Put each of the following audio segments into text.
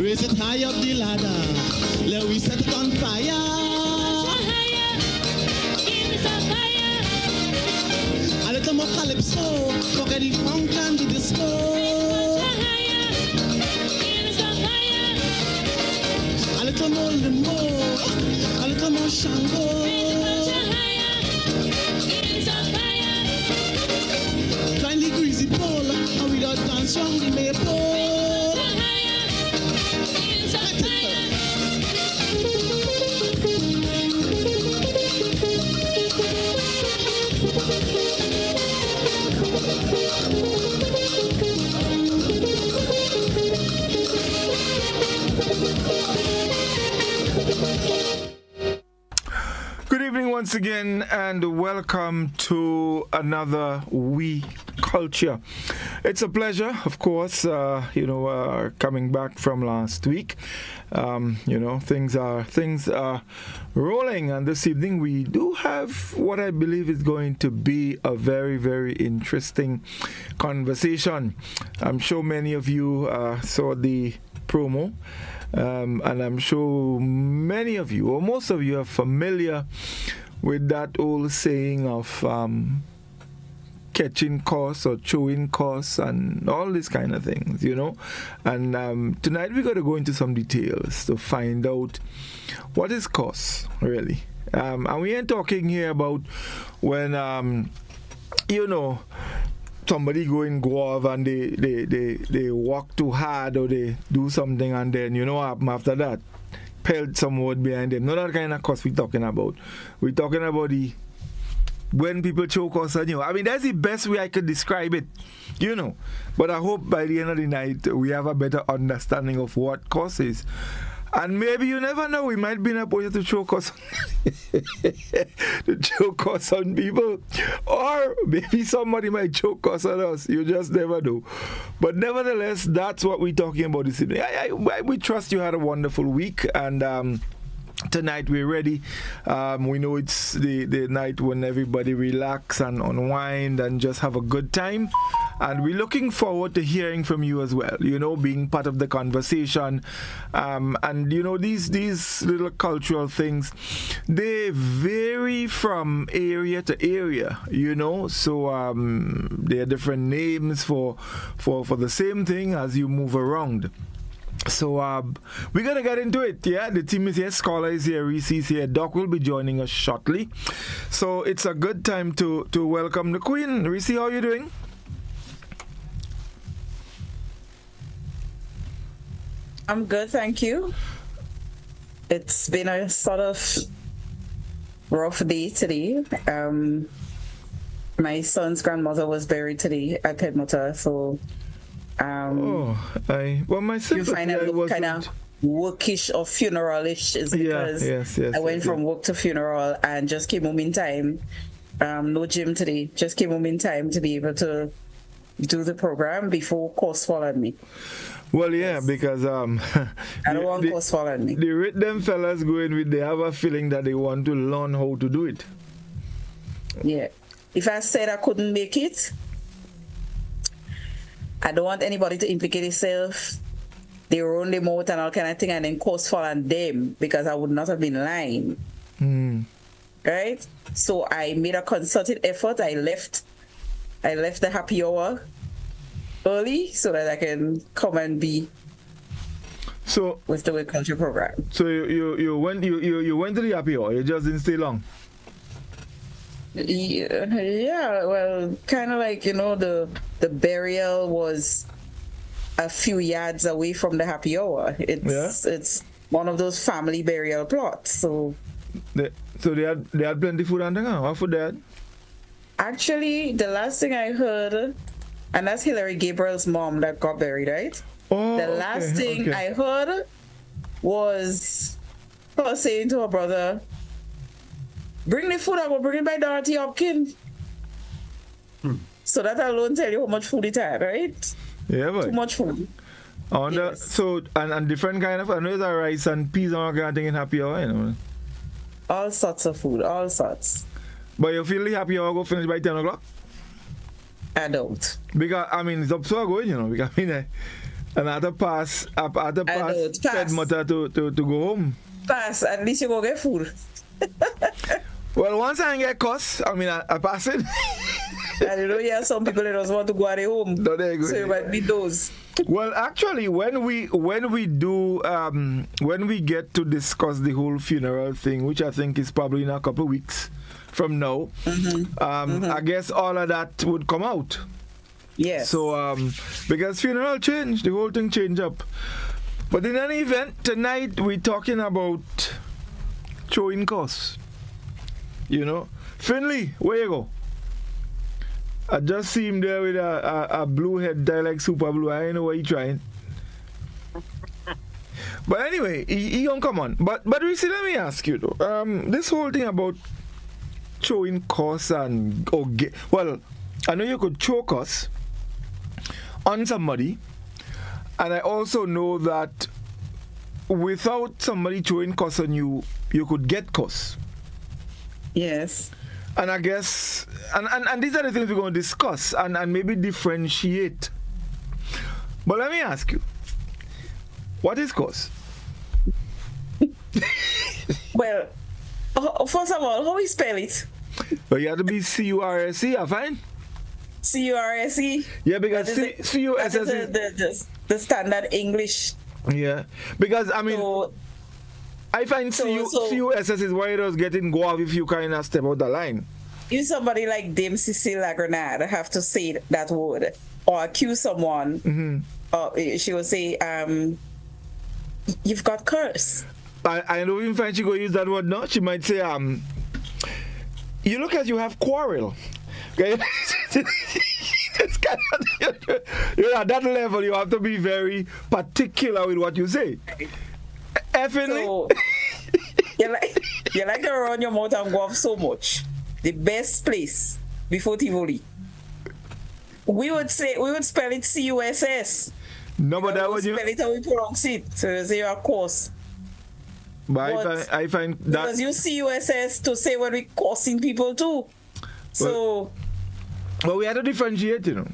Raise it high up the ladder. Let we set it on fire. A little more calypso. Forget the funk and the disco. A little more limbo. A little more shango. Find the greasy pole. And we don't dance round the maple. Good evening once again, and welcome to another We Culture. It's a pleasure, of course, coming back from last week. Things are rolling, and this evening we do have what I believe is going to be a very, very interesting conversation. I'm sure many of you saw the promo. And I'm sure many of you, or most of you, are familiar with that old saying of catching costs or chewing costs and all these kind of things, And tonight we're going to go into some details to find out what is cost, really. And we ain't talking here about when, somebody go in Guava and they work too hard or they do something and then what happen after that? Pelt some wood behind them. Not that kind of cost we're talking about. We're talking about when people choke us on you. I mean, that's the best way I could describe it, But I hope by the end of the night we have a better understanding of what cost is. And maybe you never know, we might be in a position to choke us on people, or maybe somebody might choke us on us. You just never know. But nevertheless, that's what we're talking about this evening. We trust you had a wonderful week, and tonight we're ready. We know it's the night when everybody relax and unwind and just have a good time. And we're looking forward to hearing from you as well, being part of the conversation. These little cultural things, they vary from area to area, So there are different names for the same thing as you move around. So we're going to get into it, yeah? The team is here, Scholar is here, Reece is here, Doc will be joining us shortly. So it's a good time to welcome the Queen. Reece, how are you doing? I'm good, thank you. It's been a sort of rough day today. My son's grandmother was buried today at Pedmota, so my you find it look kind of workish or funeral-ish is because I went from work to funeral and just came home in time. No gym today, just came home in time to be able to do the program before course followed me. Well, yeah, because I don't want course following me. The rhythm fellas going with, they have a feeling that they want to learn how to do it. Yeah. If I said I couldn't make it, I don't want anybody to implicate themselves. They run them out and all kind of thing, and then course fall on them because I would not have been lying. Right? So I made a concerted effort. I left the happy hour early so that I can come and be with the Oui Culture program. So you went to the happy hour. You just didn't stay long. Yeah, well, kind of like the burial was a few yards away from the happy hour. It's one of those family burial plots. So they had plenty food and thing. What food they had? Actually, the last thing I heard, and that's Hillary Gabriel's mom that got buried, right? Oh, the last thing I heard was her saying to her brother, "Bring the food, I will bring it by Dorothy Hopkins." So that alone tell you how much food it had, right? Yeah, but too much food. So and different kind of, I know there's rice and peas and all kind of thing in happy hour, All sorts of food, all sorts. But you feel the happy hour go finish by 10 o'clock? I don't. Because, I mean, it's up so good, because, And I had to pass pass. Pet Mother to go home. Pass, at least you go get food. Well, once I get cuss, I mean, I pass it. And you know, yeah, some people that just want to go at home. No, they go. So you might be those. Well, actually, when we get to discuss the whole funeral thing, which I think is probably in a couple of weeks from now, I guess all of that would come out. Yes. So, because funeral change, the whole thing change up. But in any event, tonight we're talking about showing costs. You know, Finley, where you go? I just see him there with a blue head tie like Super Blue. I don't know what he's trying. But anyway, he don't come on. But Reece, let me ask you though. This whole thing about showing costs and well, I know you could show costs on somebody, and I also know that without somebody showing costs on you, you could get costs. Yes. And I guess, and these are the things we're going to discuss and maybe differentiate. But let me ask you, what is cost? Well, first of all, how we spell it? Well, you have to be C-U-R-S-E, I find. C-U-R-S-E? Yeah, because C-U-S-S-E. The standard English. Yeah, because I mean, So, I find C-U-S-S is why it was getting go off if you kind of step out the line. if somebody like Dame Cecile Lagrenade have to say that word or accuse someone, she will say, you've got curse. I don't even find she going to use that word now. She might say, you look as you have quarrel. Okay? It's kind of, at that level, you have to be very particular with what you say. Effingly. So, you like to run your mouth and go off so much. The best place before Tivoli. We would spell it C-U-S-S. No, but that would spell it how we pronounce it. So you say, of course. But I find that because you C-U-S-S to say when we cursing people too. So. Well, we had to differentiate, you know.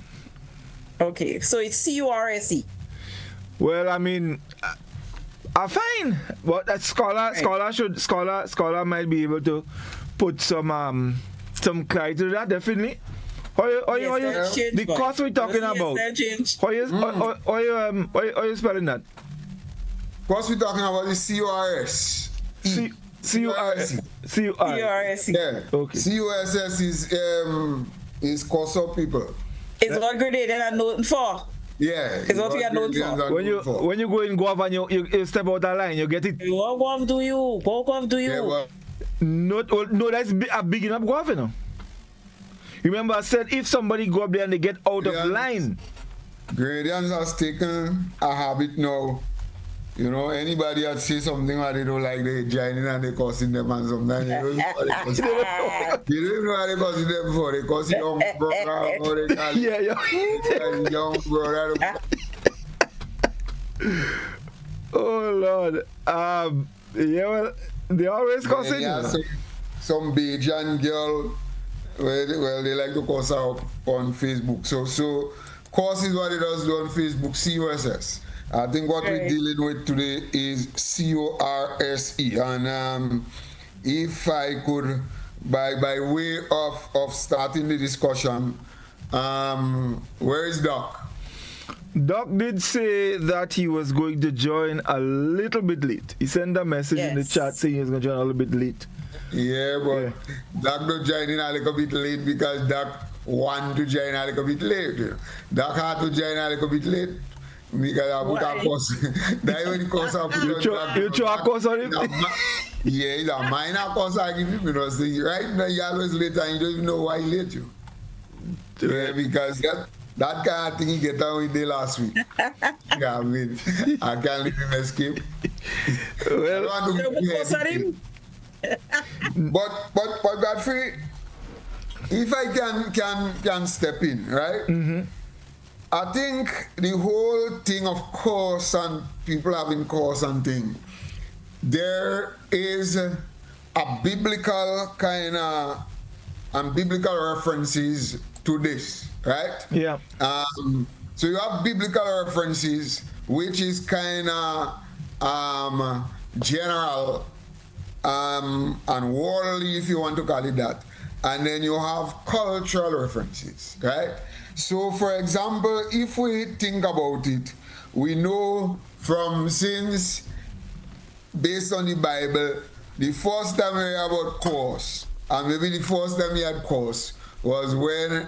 Okay, so it's C-U-R-S-E. Well, I mean, I find, but that scholar might be able to put some clarity to that, definitely. The cost we're talking about. How you spelling that? Cost we're talking about is C-U-R-S. C-U-R-S. C-U-R-S-E. Yeah. Okay. C-U-S-S is cost of people. It's what graded and nothing for. Yeah. It's what we are known for. When you go in Guava and you step out that line, you get it. Walk off do you? Yeah, well, No, that's a big enough Guava, you know. Remember I said if somebody go up there and they get out of line. Gradients has taken a habit now. You know, anybody that say something that they don't like, they join in and they cussing them, and sometimes you don't know what they you don't know how they cussing them for. They cuss young brother or they call young brother. Oh Lord. Yeah, well, they always cussing. Yeah, some Bajan girl, well, they like to cuss her up on Facebook. So cuss is what it does do on Facebook, C-U-S-S. I think what we're dealing with today is C-O-R-S-E. And if I could, by way of starting the discussion, where is Doc? Doc did say that he was going to join a little bit late. He sent a message in the chat saying he was going to join a little bit late. Yeah, but Doc don't join in a little bit late because Doc want to join a little bit late. Doc had to join a little bit late. Because I put a course. That only course I put on. You throw a course on him? Yeah, it's a minor course I give him. You know, so right now you're always late and you don't even know why he late you. Yeah, because that kind of thing he get on with day last week. Yeah, I mean, I can't let him escape. Well, I want to but Godfrey, if I can step in, right? Mm-hmm. I think the whole thing of course and people having course and thing, there is a biblical kind of and biblical references to this, right? Yeah. So you have biblical references, which is kind of general and worldly, if you want to call it that. And then you have cultural references, right? So, for example, if we think about it, we know from since, based on the Bible, the first time we heard about curse, and maybe the first time we had curse, was when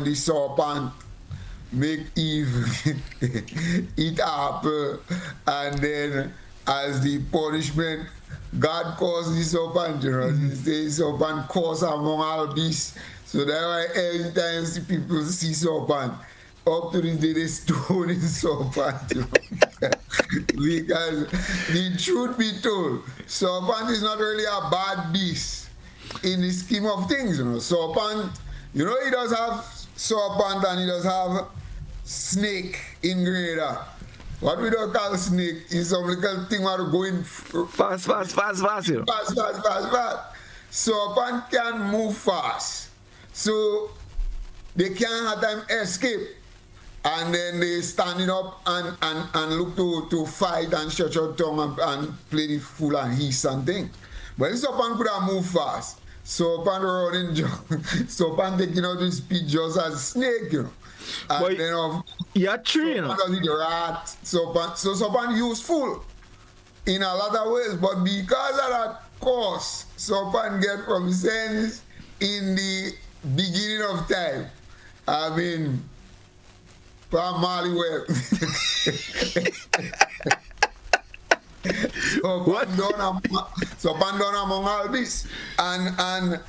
the serpent make Eve eat apple, and then as the punishment, God caused the serpent, you know, the serpent caused among all beasts. So that's why every time people see serpent, up to this day they stone in serpent, you know. Because the truth be told, serpent is not really a bad beast in the scheme of things, you know. Serpent, you know, he does have serpent and he does have snake in Grenada. What we don't call snake is some little thing where we're going fast, you know. Fast. Serpent can move fast. So they can't have time escape. And then they standing up and look to fight and stretch out tongue and play the fool and hiss and things. But this serpent could have moved fast. Serpent running, serpent taking out his speed just as snake, you know. And but then yeah, true, you know. The rat, serpent, so serpent useful in a lot of ways, but because of that course, serpent get from sense in the beginning of time. I mean, from Mali well. So abandon among all this, and and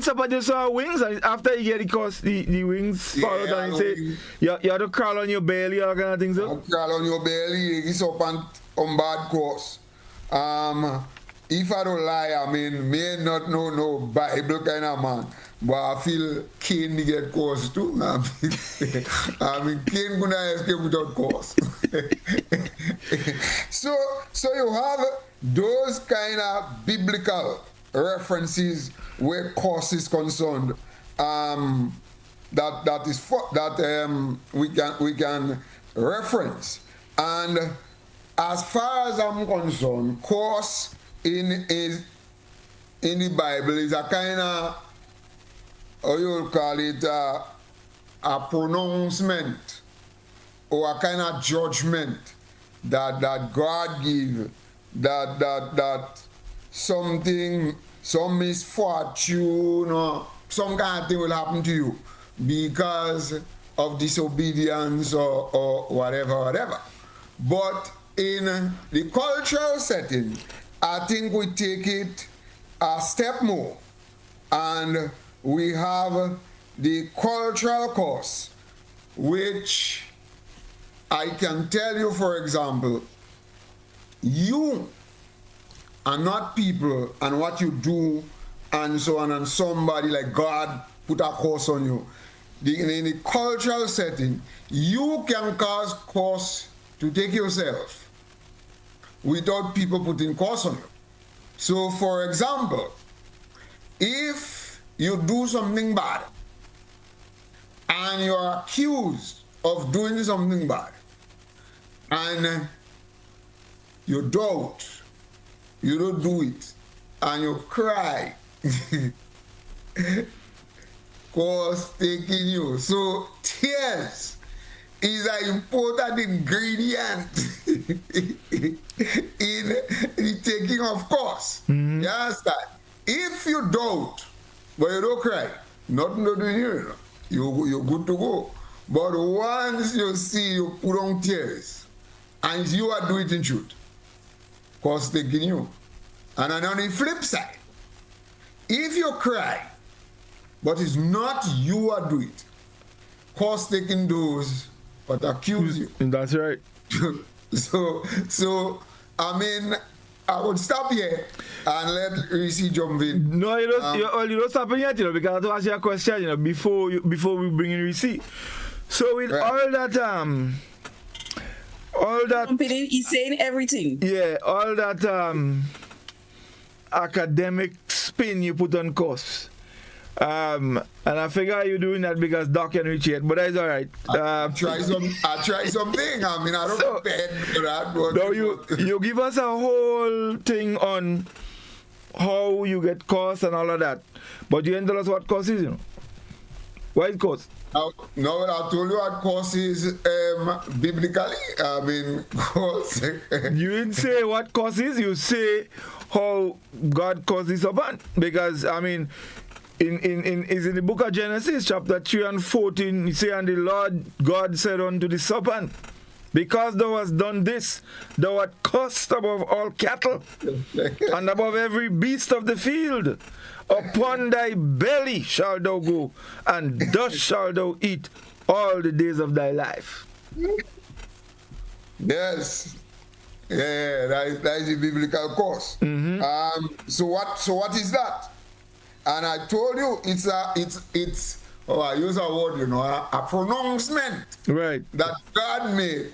somebody just saw wings, and after you get the wings fall out, and say you have to crawl on your belly or kind of thing. So crawl on your belly, it's up on bad course. If I don't lie, I mean, may not know no Bible kind of man, but I feel Cain to get course too. I mean, Cain gonna escape without course. So you have those kind of biblical references where course is concerned. We can reference. And as far as I'm concerned, course in the Bible is a kind of, how you would call it, a pronouncement or a kind of judgment that God give, that something, some misfortune or some kind of thing will happen to you because of disobedience or whatever. But in the cultural setting, I think we take it a step more, and we have the cultural course, which I can tell you, for example, you are not people and what you do and so on, and somebody like God put a curse on you. In the cultural setting, you can cause curse to take yourself without people putting curse on you. So, for example, if you do something bad and you are accused of doing something bad and you doubt, you don't do it, and you cry, cause taking you. So tears is an important ingredient in the taking of course. Mm-hmm. You understand? If you doubt, but you don't cry, nothing to do here. You're good to go. But once you see you put on tears, and you are doing it in truth, cause taking you. And on the flip side, if you cry, but it's not you are doing it, cause taking those but accuse you. That's right. So I mean, I would stop here and let Reece jump in. No, you don't stop yet, you know, because I have to ask you a question, you know, before we bring in Reece. So with all that he's saying everything. Yeah, all that academic spin you put on course. And I figure you're doing that because Doc can reach it, but that's all right. I try something. I mean, I don't prepare for that. But no, you give us a whole thing on how you get costs and all of that, but you didn't tell us what cost is, What is cost? No, I told you what cost is biblically. I mean, cost. You didn't say what cost is. You say how God caused this upon, because I mean, is in the book of Genesis, chapter 3 and 14, you say, and the Lord God said unto the serpent, because thou hast done this, thou art cursed above all cattle, and above every beast of the field. Upon thy belly shalt thou go, and dust shalt thou eat all the days of thy life. Yes. Yeah, that is the biblical course. So what is that? And I told you it's I use a word, a pronouncement, right, that God made.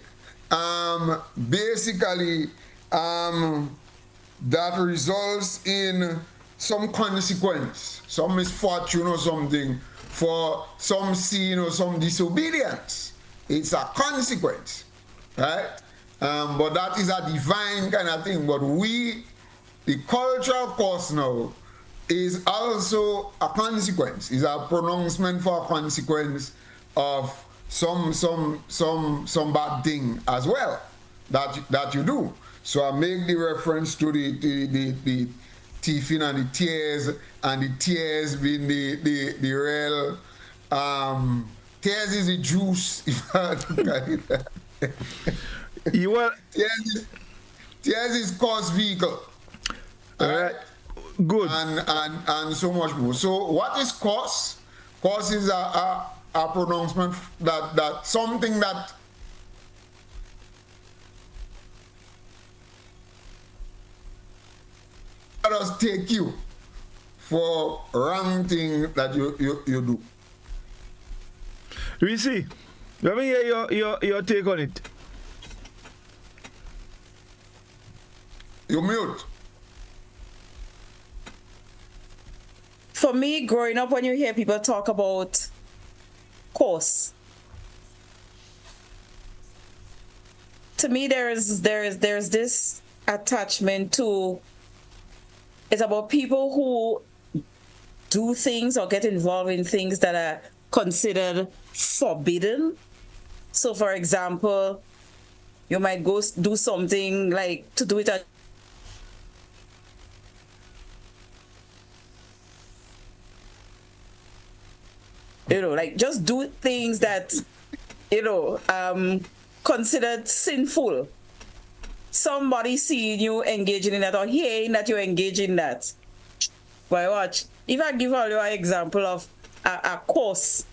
Basically, that results in some consequence, some misfortune or something for some sin or some disobedience. It's a consequence, right? But that is a divine kind of thing. But the cultural course now, is also a consequence, is a pronouncement for a consequence of some bad thing as well that you do. So I make the reference to the thieving and the tears being the real tears is the juice, if I look at it. Tears is cause vehicle. All right. Good. And so much more. So what is cause? Cause is a pronouncement that something that does take you for wrong thing that you do. Reece, let me hear your take on it. You mute. For me, growing up, when you hear people talk about course, to me there's this attachment to, it's about people who do things or get involved in things that are considered forbidden. So for example, you might go do something like to do it at like just do things that, considered sinful. Somebody seeing you engaging in that or hearing that you're engaging in that. Why watch? If I give all you an example of a course,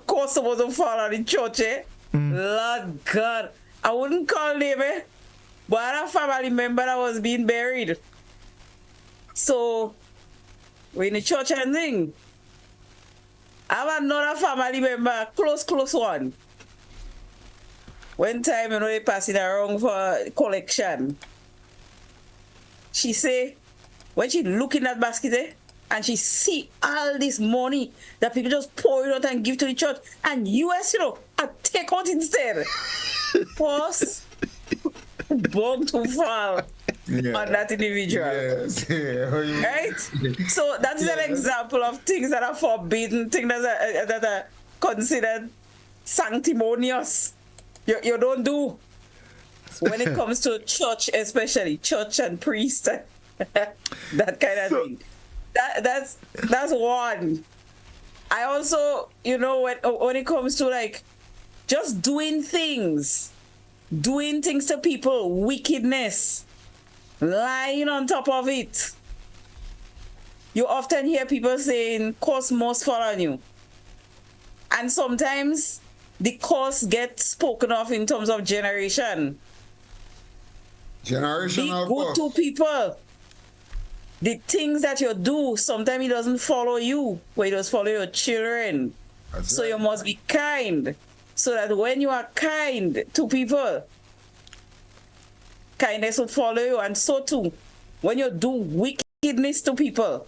course supposed to fall on the church, Lord God, I wouldn't call name, but I had a family member that was being buried. So we're in the church and thing. I have another family member, close one. One time, they passing around for collection. She say, when she look in that basket, and she see all this money that people just pour it out and give to the church, and US, I take out instead. Pause. Bog to fall on that individual. Yes. Right? So that is an example of things that are forbidden, things that are considered sanctimonious. You don't do when it comes to church, especially church and priest, that kind of thing. That's one. I also, when it comes to like just doing things to people, wickedness, lying on top of it. You often hear people saying, "Curse must fall on you," and sometimes the curse gets spoken of in terms of generation. Generational. Be good to people. The things that you do, sometimes it doesn't follow you, but it does follow your children. So you must be kind, so that when you are kind to people, kindness will follow you. And so too, when you do wickedness to people,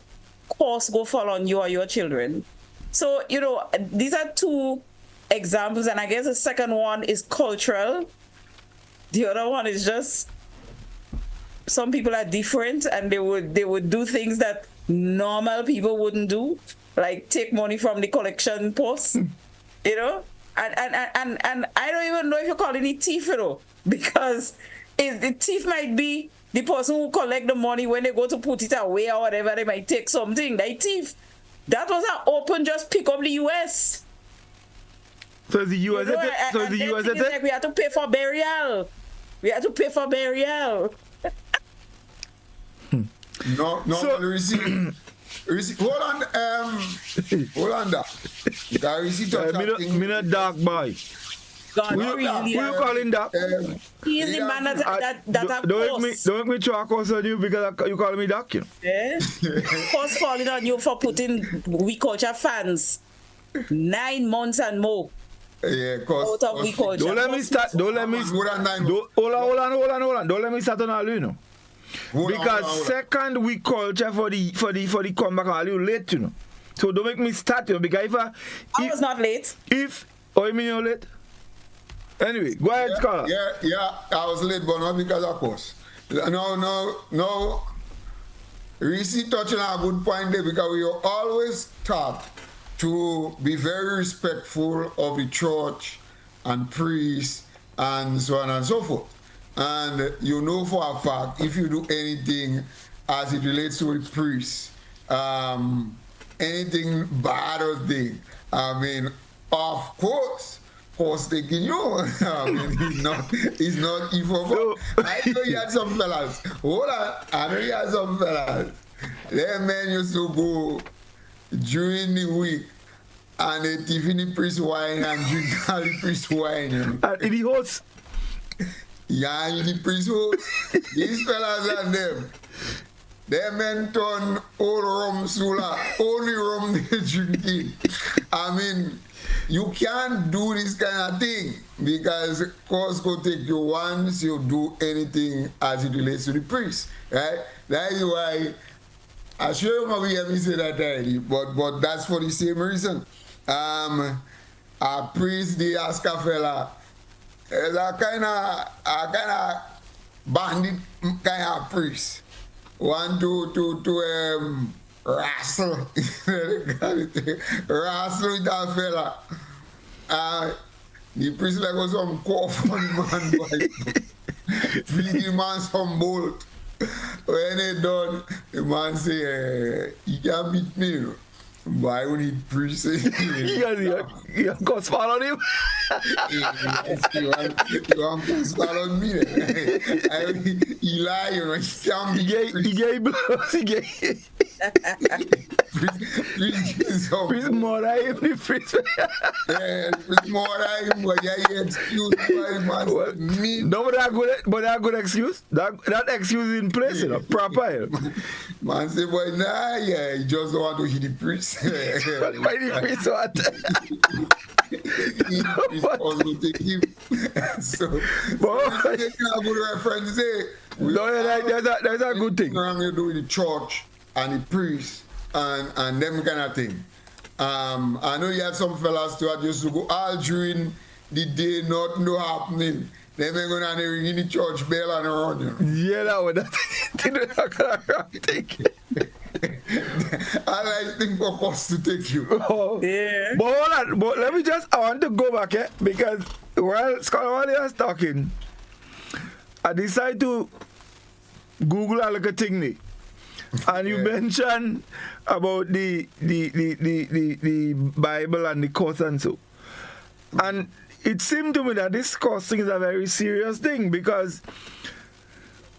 curse go fall on you or your children. So, these are two examples, and I guess the second one is cultural. The other one is just some people are different, and they would do things that normal people wouldn't do, like take money from the collection post, And I don't even know if you're calling it thief, because the thief might be the person who collect the money when they go to put it away or whatever. They might take something. They thief. That was an open just pick up the US. So the US like we had to pay for burial. No, So- Reece, hold on, that. Because Reece touch a thing. Me not dark boy. God, Who you calling dark? he is the man that have Don't make me try to curse on you because you call me dark, Yeah. Cost falling on you for putting We Culture fans 9 months and more Yeah, cause out of We Culture. Don't let me start. Hold on. Don't let me start on all, Because second We Culture for the comeback all you late, So don't make me start, Because if I was not late. You mean you're late? Anyway, go ahead, Scholar. Yeah, I was late, but not because of course. No. Reece touching a good point there, because we are always taught to be very respectful of the church and priests and so on and so forth. And for a fact, if you do anything as it relates to the priests, anything bad or thing, of course taking you. He's not evil. I know you had some fellas. Hold on. I know you had some fellas. Them men used to go during the week and they tiffin the priest wine and drink all the priest wine. In the house. Yeah, in the priest house. These fellas and them. Them men turn old rum sula. Only rum they drinking. You can't do this kind of thing because course go take you once you do anything as it relates to the priest, right? That is why I sure you maybe hear me say that already, but that's for the same reason. A priest, the ask a fella, is a kind of bandit kind of priest. Want to wrestle, wrestle with that fella. The priest like was some cough on the man, boy. Feed the man some bolt. When they done, the man say, "You can't beat me." Why would he priest say? You have got spot on him. You want to start on me? He lie, he can't be. He gave blows. He gave. Priest more him the priest. Yeah, priest more him, but yeah, excuse me. No, but that good excuse. That excuse is in place, proper. Man say, boy, nah, yeah, he just don't want to hit the priest. Why the priest what? He also take him. So taking a good reference there. That's a good thing. You do with the church and the priest and them kind of thing. I know you had some fellas too that used to go all during the day, nothing no happening. Then they're going to ring in the church bell and around you. Yeah, that one. I like thing for us to take you. Oh. Yeah. But hold on. But let me I want to go back, because while Scholar was talking, I decided to Google a little thing. And you mentioned about the Bible and the curse and so. And it seemed to me that this curse thing is a very serious thing, because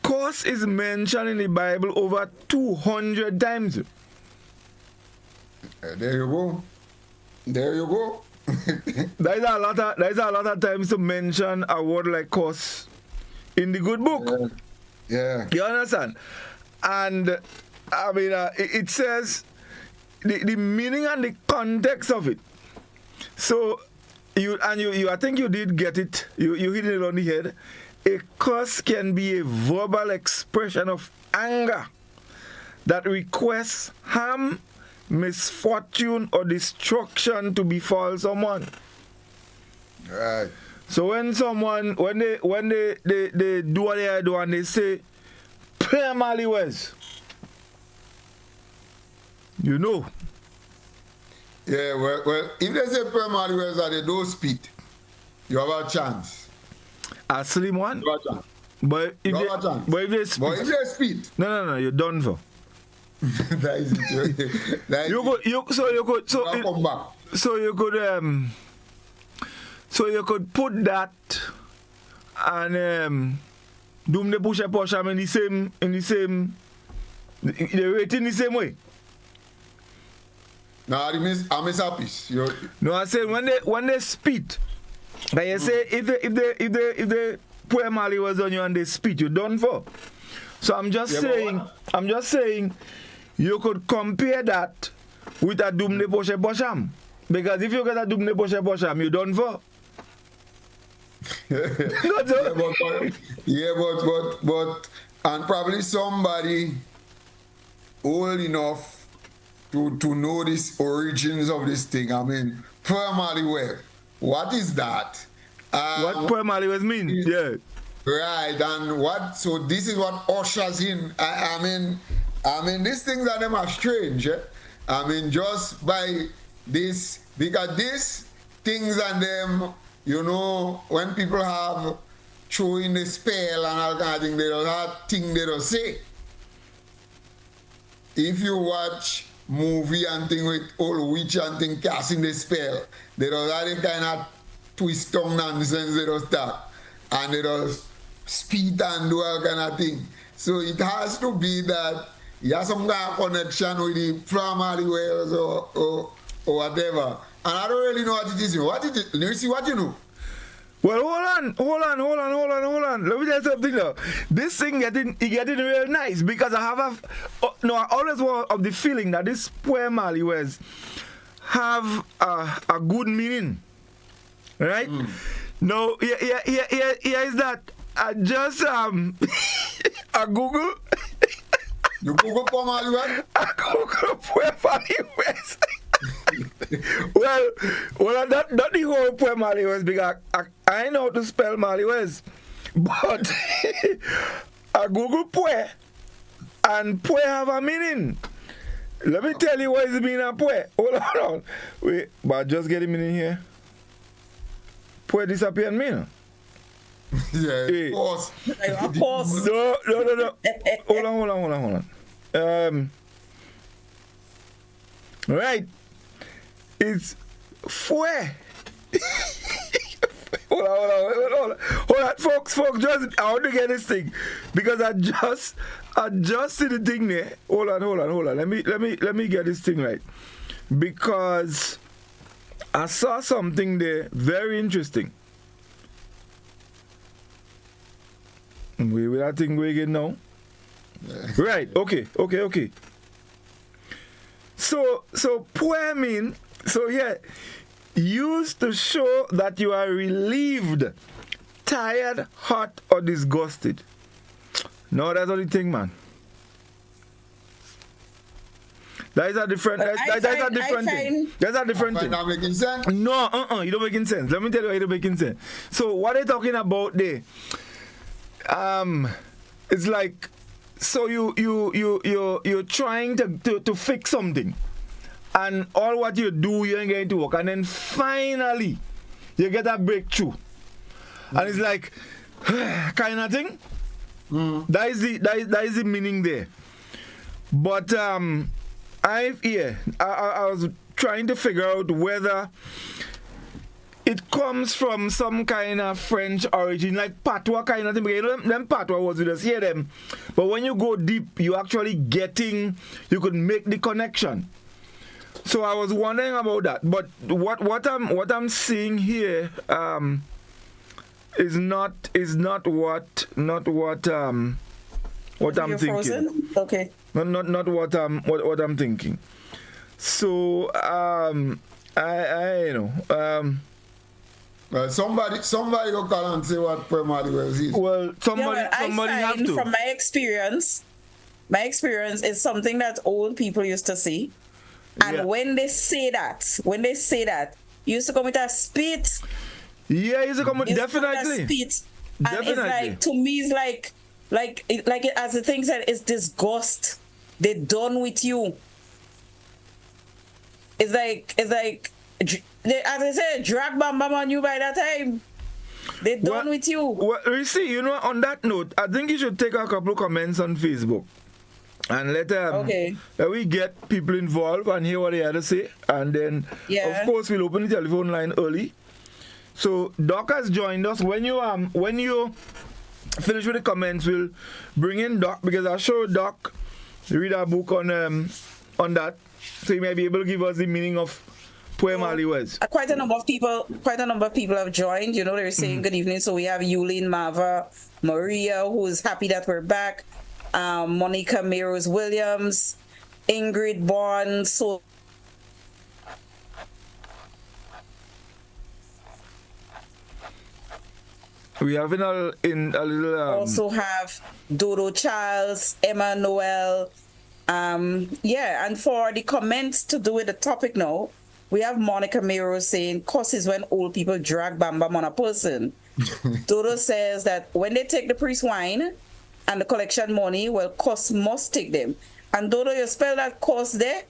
curse is mentioned in the Bible over 200 times. There you go. There's a lot of times to mention a word like curse in the good book. Yeah. You understand? And it says the meaning and the context of it. So I think you did get it. You hit it on the head. A curse can be a verbal expression of anger that requests harm, misfortune, or destruction to befall someone. Right. So when someone, when they do what they do and they say, pray Maliwes, you know. Yeah, well, if they say pray Maliwes and they don't spit, you have a chance. A slim one? You have a chance. But if You have a chance. but if they spit, But if they spit, no, you're done for. that is it. That You could, come back. So you could put that and doom the push in the same they rate in the same way. No, I miss a piece. No, I said when they spit, like you say if they poor Mali was on you and they spit, you're done for. So I'm just saying you could compare that with a doom the push bosham. Because if you get a doom the push bosham, you're done for. but and probably somebody old enough to know these origins of this thing. I mean, primarily, well, what is that? What primarily mean? Yeah. Right, and what? So this is what ushers in. I mean, these things are them are strange. Eh? I mean, just by this, because these things and them. You know, when people have throwing the spell and all kind of thing, they don't have thing they don't say. If you watch movie and thing with old witch and thing casting the spell, they don't have any kind of twist tongue nonsense they don't start. And they don't speed and do all kind of thing. So it has to be that you have some kind of connection with the primary wells or whatever. And I don't really know what it is. What is it? Let me see what you know. Well, hold on. Let me tell you something now. This thing getting real nice because I always was of the feeling that this poem Maliwes have a good meaning. Right? Now, here is that. I just I Google. You Google poem Maliwes? I Google poem Maliwes. well, not the whole poem Maliwes because I know how to spell Maliwes, but I Google poe and poe have a meaning. Let me tell you what is the meaning of poe. Hold on. Wait, but just get him in here. Poe disappear and mean. Yeah, Hey. pause. Pause. No. Hold on. Right. It's fue. Hold on, folks. Just I want to get this thing because I just see the thing there. Hold on. Let me get this thing right because I saw something there very interesting. Where that thing we get now? Right. Okay. So poeming. So yeah, used to show that you are relieved, tired, hot, or disgusted. No, that's not the thing, man. That is a different. That's a different thing. That's a different thing. Not making sense. No, you don't making sense. Let me tell you why you don't making sense. So what they're talking about there, it's like, so you're trying to fix something. And all what you do, you ain't going to work. And then finally, you get a breakthrough. And it's like, kind of thing. That is the meaning there. But I was trying to figure out whether it comes from some kind of French origin, like patois kind of thing. Because you know, them patois was with us, hear them. But when you go deep, you actually you could make the connection. So I was wondering about that, but what I'm seeing here is not what I'm thinking. Frozen? Okay. Not what I'm thinking. So I Well, somebody go call and say what primary wells is. Well, somebody have to. From my experience, My experience is something that old people used to see. And when they say that, you used to come with a spit. Yeah, you used to come with definitely. Spit. And it's like, to me, it's like as the thing said, it's disgust. They're done with you. It's like, as I said, drag bam bam on you by that time. They're done with you. Well, Reece, on that note, I think you should take a couple of comments on Facebook and let we get people involved and hear what they have to say. And then, of course, we'll open the telephone line early. So Doc has joined us. When you finish with the comments, we'll bring in Doc, because I showed Doc read our book on that, so he may be able to give us the meaning of Poem Aliwez. Quite a number of people have joined. They're saying good evening. So we have Yulin, Mava, Maria, who's happy that we're back. Monica Meros Williams, Ingrid Bond. So we have a little. Also have Dodo Charles, Emma Noel. And for the comments to do with the topic now, we have Monica Miro saying, causes when old people drag bam bam on a person. Dodo says that when they take the priest wine and the collection money, well, cost must take them. And Dodo, you spell that cost there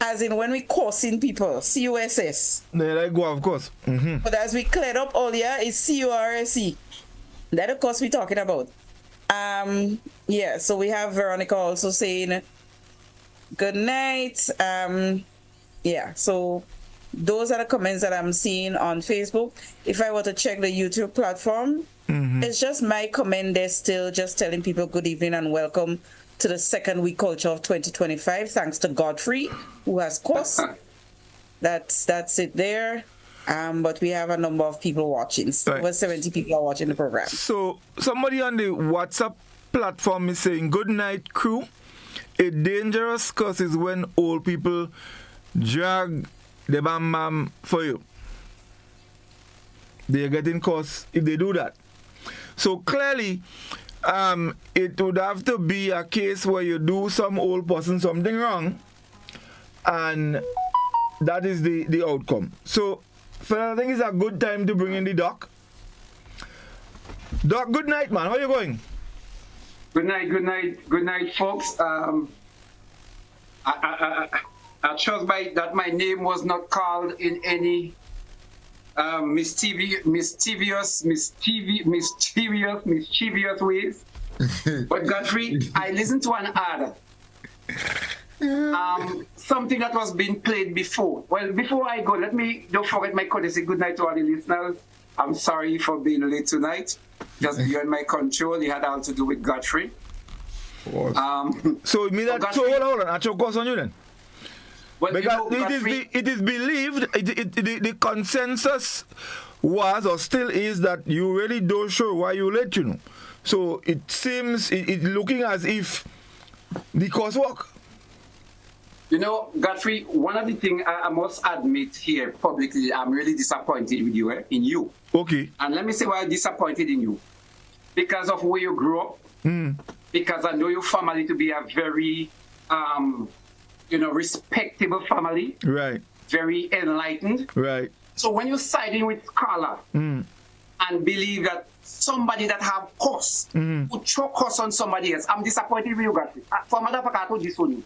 as in when we cursing people, C-U-S-S. There I go, of course. Mm-hmm. But as we cleared up earlier, it's C-U-R-S-E. That, of course, we're talking about. So we have Veronica also saying good night. So those are the comments that I'm seeing on Facebook. If I were to check the YouTube platform, it's just my comment there still, just telling people good evening and welcome to the second week culture of 2025. Thanks to Godfrey, who has course. That's it there. But we have a number of people watching. Right. Over 70 people are watching the program. So somebody on the WhatsApp platform is saying, good night, crew. A dangerous curse is when old people drag the bam bam for you. They're getting cursed if they do that. So clearly, it would have to be a case where you do some old person something wrong, and that is the outcome. So I think it's a good time to bring in the Doc. Doc, good night, man. How are you going? Good night, folks. I trust that my name was not called in any mischievous ways. But Godfrey, I listened to an ad. Something that was being played before. Well, before I go, don't forget my courtesy. Good night to all the listeners. I'm sorry for being late tonight. Just beyond my control. It had all to do with Godfrey. So me that hold on. I should course on you then. Well, because it is believed, the consensus was or still is that you really don't show why you late, So it seems it looking as if the course work. Godfrey, one of the things I must admit here publicly, I'm really disappointed with you, in you. Okay. And let me say why I'm disappointed in you. Because of where you grew up. Because I know your family to be a very respectable family. Right. Very enlightened. Right. So when you're siding with scholar and believe that somebody that have course would throw course on somebody else, I'm disappointed with you, Godfrey. For motherfucker, I told this on you.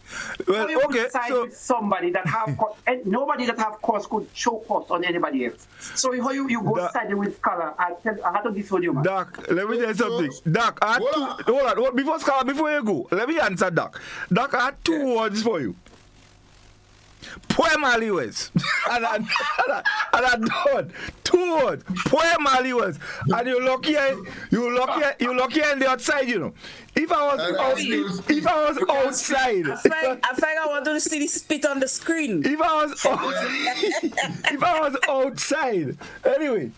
Well, you okay. Side with somebody that have course, and nobody that have course could show course on anybody else. So how you go siding with scholar? I had to disown you, man. Doc, let me tell you something. Doc, I had hold on. Before you go, let me answer Doc. Doc, I had two words for you. Poem Aliwez. and I don't. Two words. Poem Aliwez. And you lucky on the outside, If I was outside. I think I want to see the spit on the screen. If I was outside. Anyway.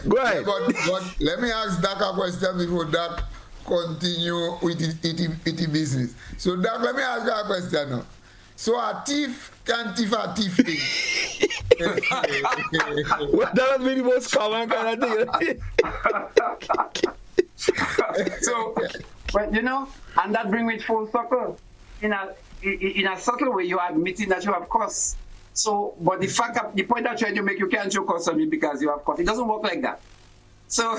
Go ahead. But let me ask Doc a question before Doc continue with the business. So Doc, let me ask you a question now. So a thief can thief a thief thing. Well, that would be the most common kind of thing. Well, you know, and that brings me full circle. In a subtle way, you are admitting that you have course. So, but the point I'm trying to make, you can't show course on me because you have course. It doesn't work like that. So,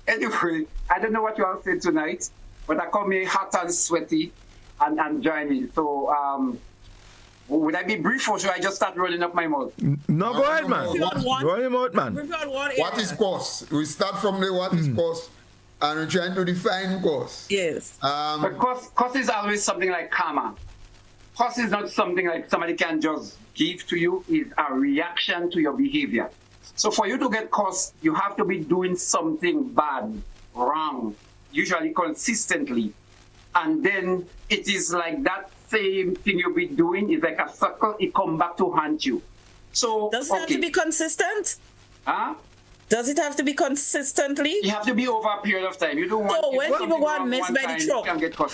anyway, I don't know what you all said tonight, but I come here hot and sweaty and joining. So, would I be brief or should I just start rolling up my mouth? No, go ahead, man. Roll him out, man. What is course? We start from the what is course, and we're trying to define course. Yes. But course is always something like karma. Course is not something like somebody can just give to you. It's a reaction to your behavior. So for you to get course, you have to be doing something bad, wrong, usually consistently. And then it is like that same thing you'll be doing is like a circle, it come back to haunt you. So does it have to be consistent? Huh? Does it have to be consistently? You have to be over a period of time. You don't want. So when people go and mess by the church,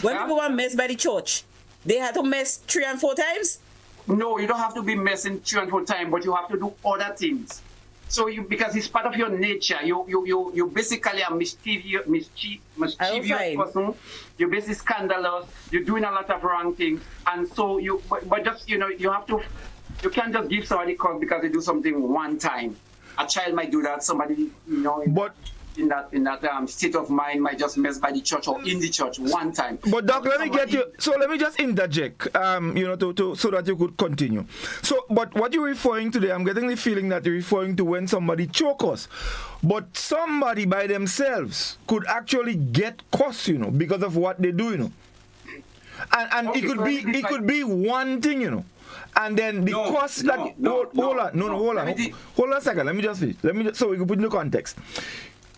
when people go and mess by the church, they have to mess 3 and 4 times? No, you don't have to be messing 3 and 4 times, but you have to do other things. So because it's part of your nature, you basically are mischievous person. You're basically scandalous. You're doing a lot of wrong things, and so but just you can't just give somebody cause because they do something one time. A child might do that. Somebody but in that state of mind might just mess by the church or in the church one time. But Doc, let me get you. So let me just interject. So that you could continue. So, but what you're referring to there, I'm getting the feeling that you're referring to when somebody choke us. But somebody by themselves could actually get cussed, because of what they do, And okay, it could be one thing, And then the cost hold on a second. Let me just finish. So we can put in the context.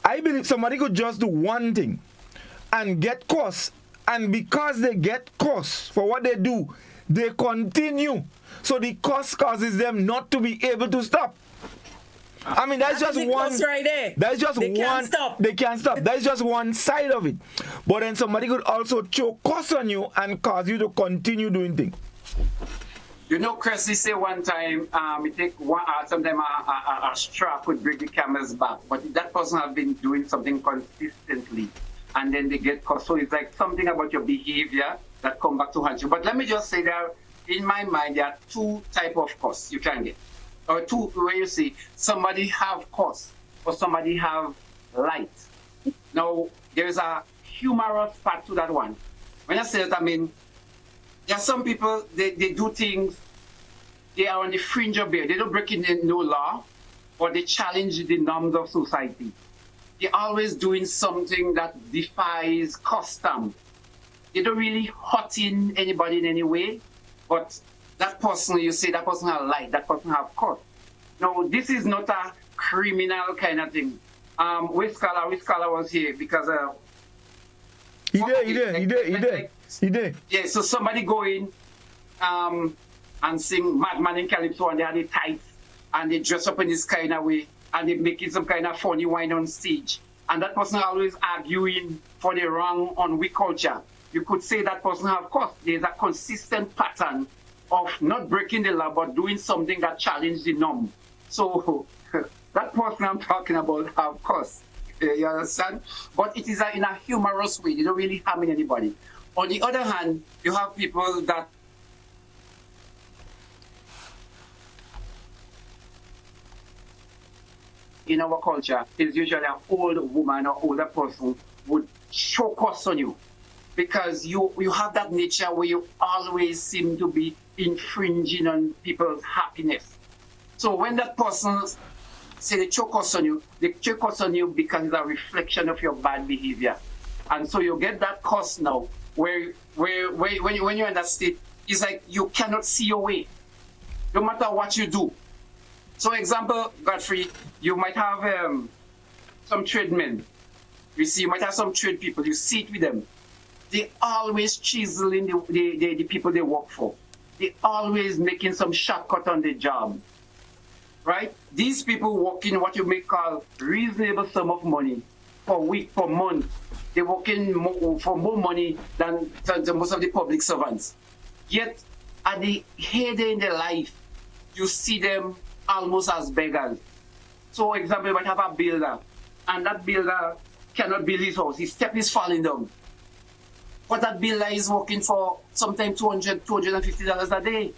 I believe somebody could just do one thing and get cost, and because they get cost for what they do, they continue. So the cost causes them not to be able to stop. I mean, that's just one. Right there. That's just they one. Can't stop. They can't stop. That's just one side of it. But then somebody could also choke cost on you and cause you to continue doing things. Cressy say one time, it take sometimes a straw could break the camel's back, but that person has been doing something consistently, and then they get caught. So it's like something about your behavior that come back to haunt you. But let me just say that in my mind, there are 2 types of costs you can get, or 2 where you see somebody have cost or somebody have light. Now there is a humorous part to that one. When I say that, I mean, there are some people, they do things, they are on the fringe of it. They don't break in no law, but they challenge the norms of society. They're always doing something that defies custom. They don't really hurt in anybody in any way, but that person, you say, that person has light, that person has cost. Now, this is not a criminal kind of thing. Which scholar was here because... He did. Yeah, so somebody go in and sing Madman in Calypso, and they have the tights, and they dress up in this kind of way, and they making some kind of funny wine on stage. And that person always arguing for the wrong on We Culture. You could say that person have course. There's a consistent pattern of not breaking the law, but doing something that challenges the norm. So that person I'm talking about have course. You understand? But it is in a humorous way. They don't really harm anybody. On the other hand, you have people that in our culture is usually an old woman or older person would show cost on you because you have that nature where you always seem to be infringing on people's happiness. So when that person say they choke us on you because it's a reflection of your bad behavior. And so you get that cost now where when you're in that state, it's like you cannot see your way, no matter what you do. So example, Godfrey, you might have some tradesmen. You might have some trade people, you sit with them. They always chiseling the people they work for. They always making some shortcut on their job. Right? These people work in what you may call reasonable sum of money per week, per month. They work in for more money than most of the public servants. Yet, at the heyday in their life, you see them almost as beggars. So, for example, you might have a builder, and that builder cannot build his house. His step is falling down. But that builder is working for sometimes $250 a day.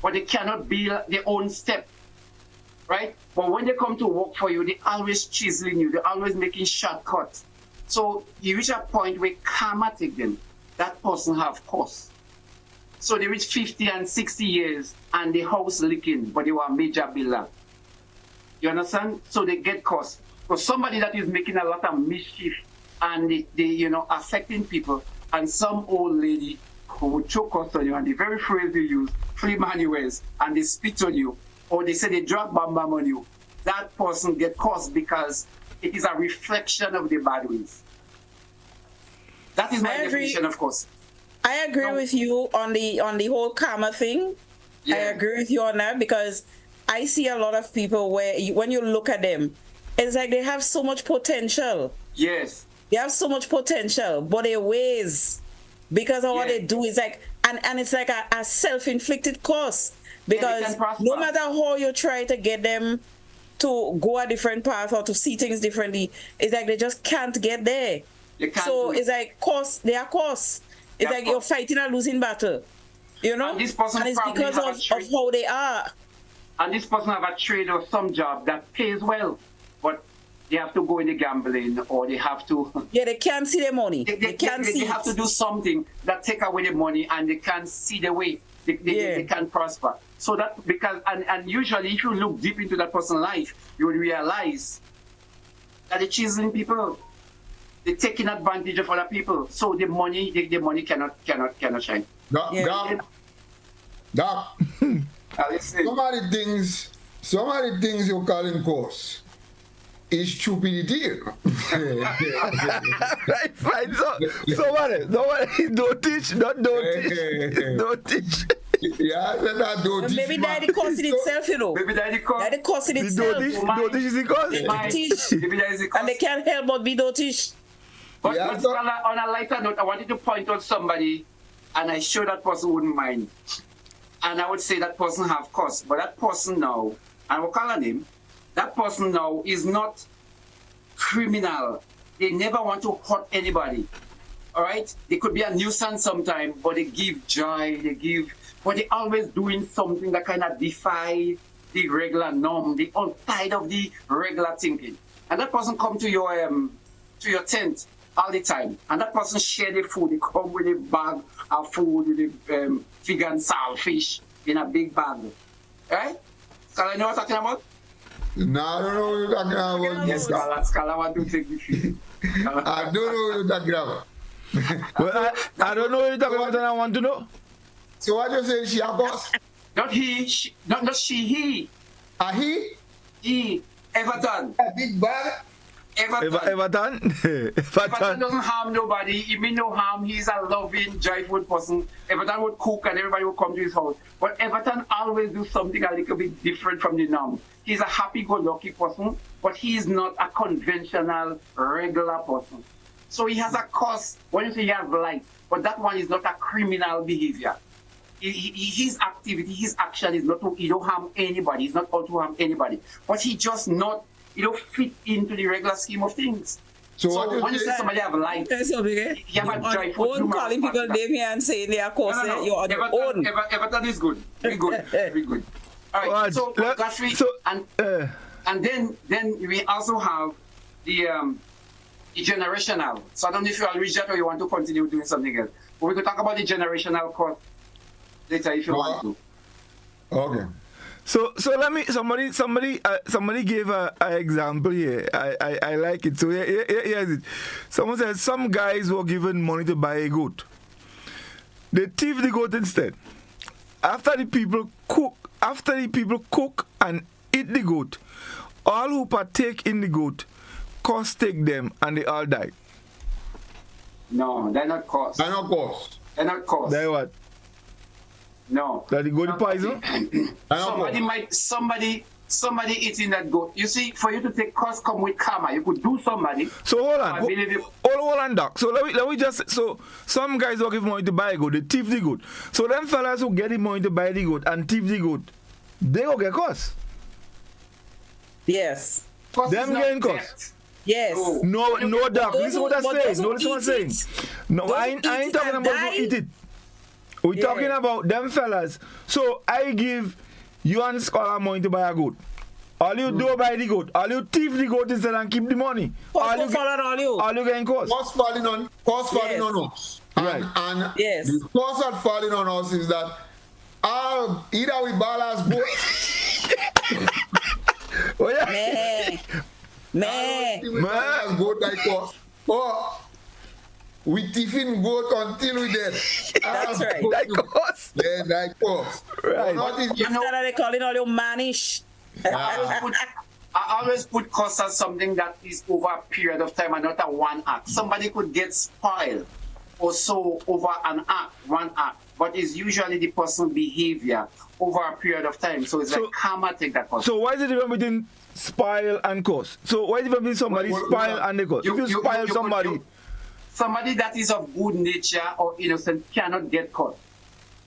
But they cannot build their own step, right? But when they come to work for you, they always chiseling you. They're always making shortcuts. So you reach a point where karma take them. That person have cost. So they reach 50 and 60 years and the house leaking, but they were a major builder. You understand? So they get cost. For somebody that is making a lot of mischief and they affecting people, and some old lady who would choke us on you, and the very phrase they use, free manuals, and they spit on you, or they say they drop bam bam on you, that person get cost because it is a reflection of the bad ways. That is my definition, of course. I agree with you on the whole karma thing. Yeah. I agree with you on that because I see a lot of people where when you look at them, it's like they have so much potential. Yes. They have so much potential, but their ways, because of what they do, is like, and it's like a self-inflicted curse. Because no matter how you try to get them to go a different path or to see things differently, it's like they just can't get there. So it's like they are course. It's like you're fighting a losing battle, you know? And it's because of how they are. And this person have a trade or some job that pays well, but they have to go in the gambling or they have to... Yeah, they can't see their money. They have to do something that take away the money and they can't see the way. They can't prosper. So that, because, and usually if you look deep into that person's life, you will realize that they're chiseling people. They're taking advantage of other people. So the money cannot shine. Doc. Some of the things you call in course is stupidity. Right. So what? Don't teach. Don't teach. Yeah, don't teach. Maybe that the course in itself, you know. Maybe that the course in itself. Don't teach is the course. They teach. And they can't help but be don't teach. But on a lighter note, I wanted to point out somebody, and I sure that person wouldn't mind. And I would say that person have cost, but that person now, and we'll call her name, that person now is not criminal. They never want to hurt anybody. All right? They could be a nuisance sometimes, but they give joy, but they always doing something that kind of defy the regular norm, the outside of the regular thinking. And that person come to your tent all the time, and that person share the food. They come with a bag of food with the vegan saltfish in a big bag, right? Scala, you know what I'm talking about? No, I don't know what you're talking about. Yes, Scala want to take the fish. I don't know what you're talking about. Well, I don't know what you're talking about, and I want to know. So what you say? She a boss? Not he. Not she. He. He? He. Everton. A big bag. Everton doesn't harm nobody. He mean no harm. He's a loving, joyful person. Everton would cook and everybody would come to his house. But Everton always do something a little bit different from the norm. He's a happy-go-lucky person, but he's not a conventional, regular person. So he has a cause. When you say he has life, but that one is not a criminal behavior. His activity, his action is not to, he don't harm anybody. He's not out to harm anybody. But he just not, fit into the regular scheme of things. So when you say somebody have life, you have a joyful humor. Calling people name here and saying they are cause you're on your own. Everton is good. Very good. Very good. All right. So Godfrey, and then we also have the generational. So I don't know if you will reach that or you want to continue doing something else. But we could talk about the generational cost later if you want to. Okay. So let me somebody gave a example here. I like it. So here's it. Someone said some guys were given money to buy a goat. They thief the goat instead. After the people cook and eat the goat, all who partake in the goat, cost take them and they all die. No, they're not cost. They're not cost. They're not cost. They're what? No. That the goat poison? Somebody eating that goat. You see, for you to take cost come with karma. You could do somebody. So hold on, Doc. So let me just so some guys will give money to buy a goat, they thief the goat. So them fellas who get the money to buy the goat and thief the goat, they will get cost. Yes. Cost them getting cost. Yes. No, Doc. Those Listen what I'm who- but saying. those No, who listen what I'm eat saying. it, No, those I who ain't eat it talking and about who die. eat it. We're Yeah. talking about them fellas. So I give you and Scholar money to buy a goat. All you do buy the goat. All you thief the goat instead and keep the money. Cost go fall on all you. All you getting cost. Cost falling on us. Right. And Yes. the cost that falling on us is that either we balance both. Oh yeah. Man. We balance goat like cost. Or we thieving goat until we dead. That's right. That cost. Yeah, like cost. Right. Not in- You know, Instead of they calling all you manish. I always put cost as something that is over a period of time and not a one act. Somebody could get spoiled or so over an act, one act, but it's usually the person's behavior over a period of time. So it's like karma take that cost. So why is the difference between spoil and cost? So why is the difference between somebody spoil and the cost? If you spoil somebody, somebody that is of good nature or innocent cannot get caught.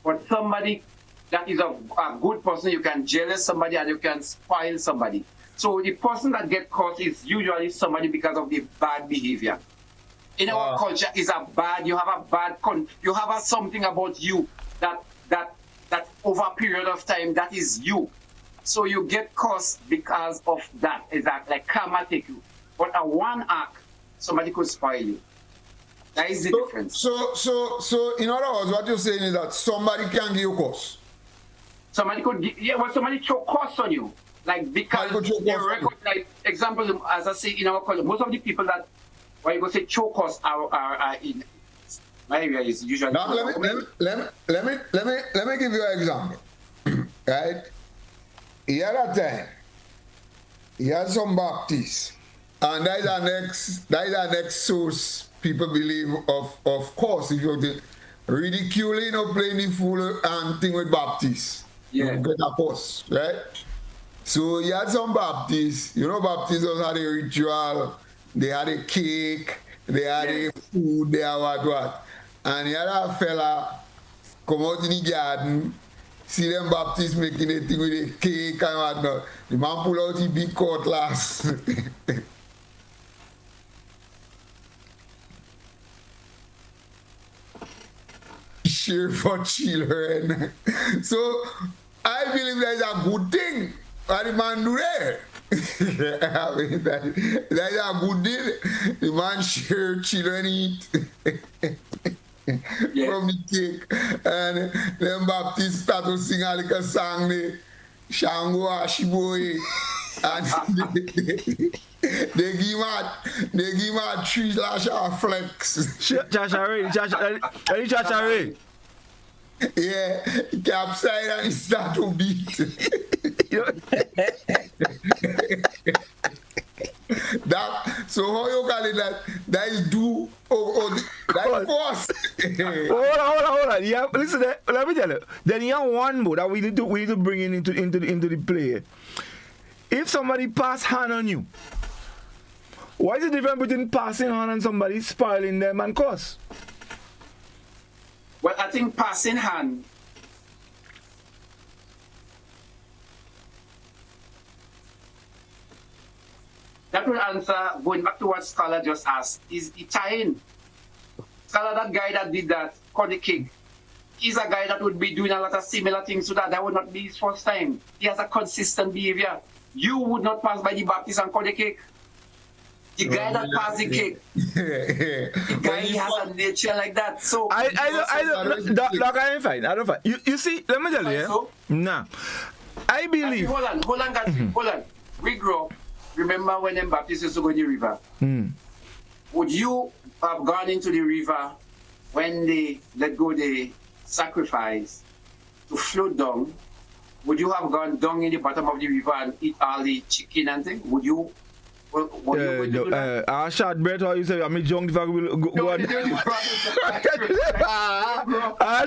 But somebody that is a good person, you can jealous somebody and you can spoil somebody. So the person that gets caught is usually somebody because of the bad behavior. In our culture, is a bad. You have a bad. You have a something about you that over a period of time that is you. So you get cursed because of that. Is that like karma take you? But a one act, somebody could spoil you. That is the difference. So in other words, what you're saying is that somebody can give you cost. Somebody could, somebody throw costs on you, like because they record, like example, as I say in our culture, most of the people that, when you go say throw costs are in my area is usually. Now let me give you an example, right? Here at time, he had some Baptists, and that is our next source people believe of course if you're ridiculing or playing the fool and thing with Baptists. Yeah. You get a course, right? So you had some Baptists, Baptists also had a ritual, they had a cake, they had a food, they had what. And you had a fella come out in the garden, see them Baptists making a thing with a cake and whatnot. The man pull out his big cutlass. Share for children. So I believe that is a good thing. What the man do there? I mean, that is a good deal. The man share children eat from the cake. And then Baptist start to sing a little song, Shango Ashiboy. And they give out 3 lash of flex. Chachare. Yeah, he capsized and he start to beat. So how you call it that? That is do that is force. Hold on. Yeah, listen. Let me tell you. Then you have one more that we need to bring into the play. If somebody pass hand on you, what is the difference between passing hand and somebody spoiling them and cost? Well, I think passing hand. That will answer, going back to what Scholar just asked, is Italian. Scholar, that guy that did that, called the cake, he's a guy that would be doing a lot of similar things to that. That would not be his first time. He has a consistent behavior. You would not pass by the Baptist and call the cake. The guy that passed the cake, the guy he has a nature like that. So I don't find. I don't find. You see, let me tell you. So? Nah, I believe. Hold on, Godfrey, hold on. We grew up. Remember when them Baptists used to go to the river? Would you have gone into the river when they let go the sacrifice to float down? Would you have gone down in the bottom of the river and eat all the chicken and things? Would you? Short breath, or you say, I'm drunk if I will go on.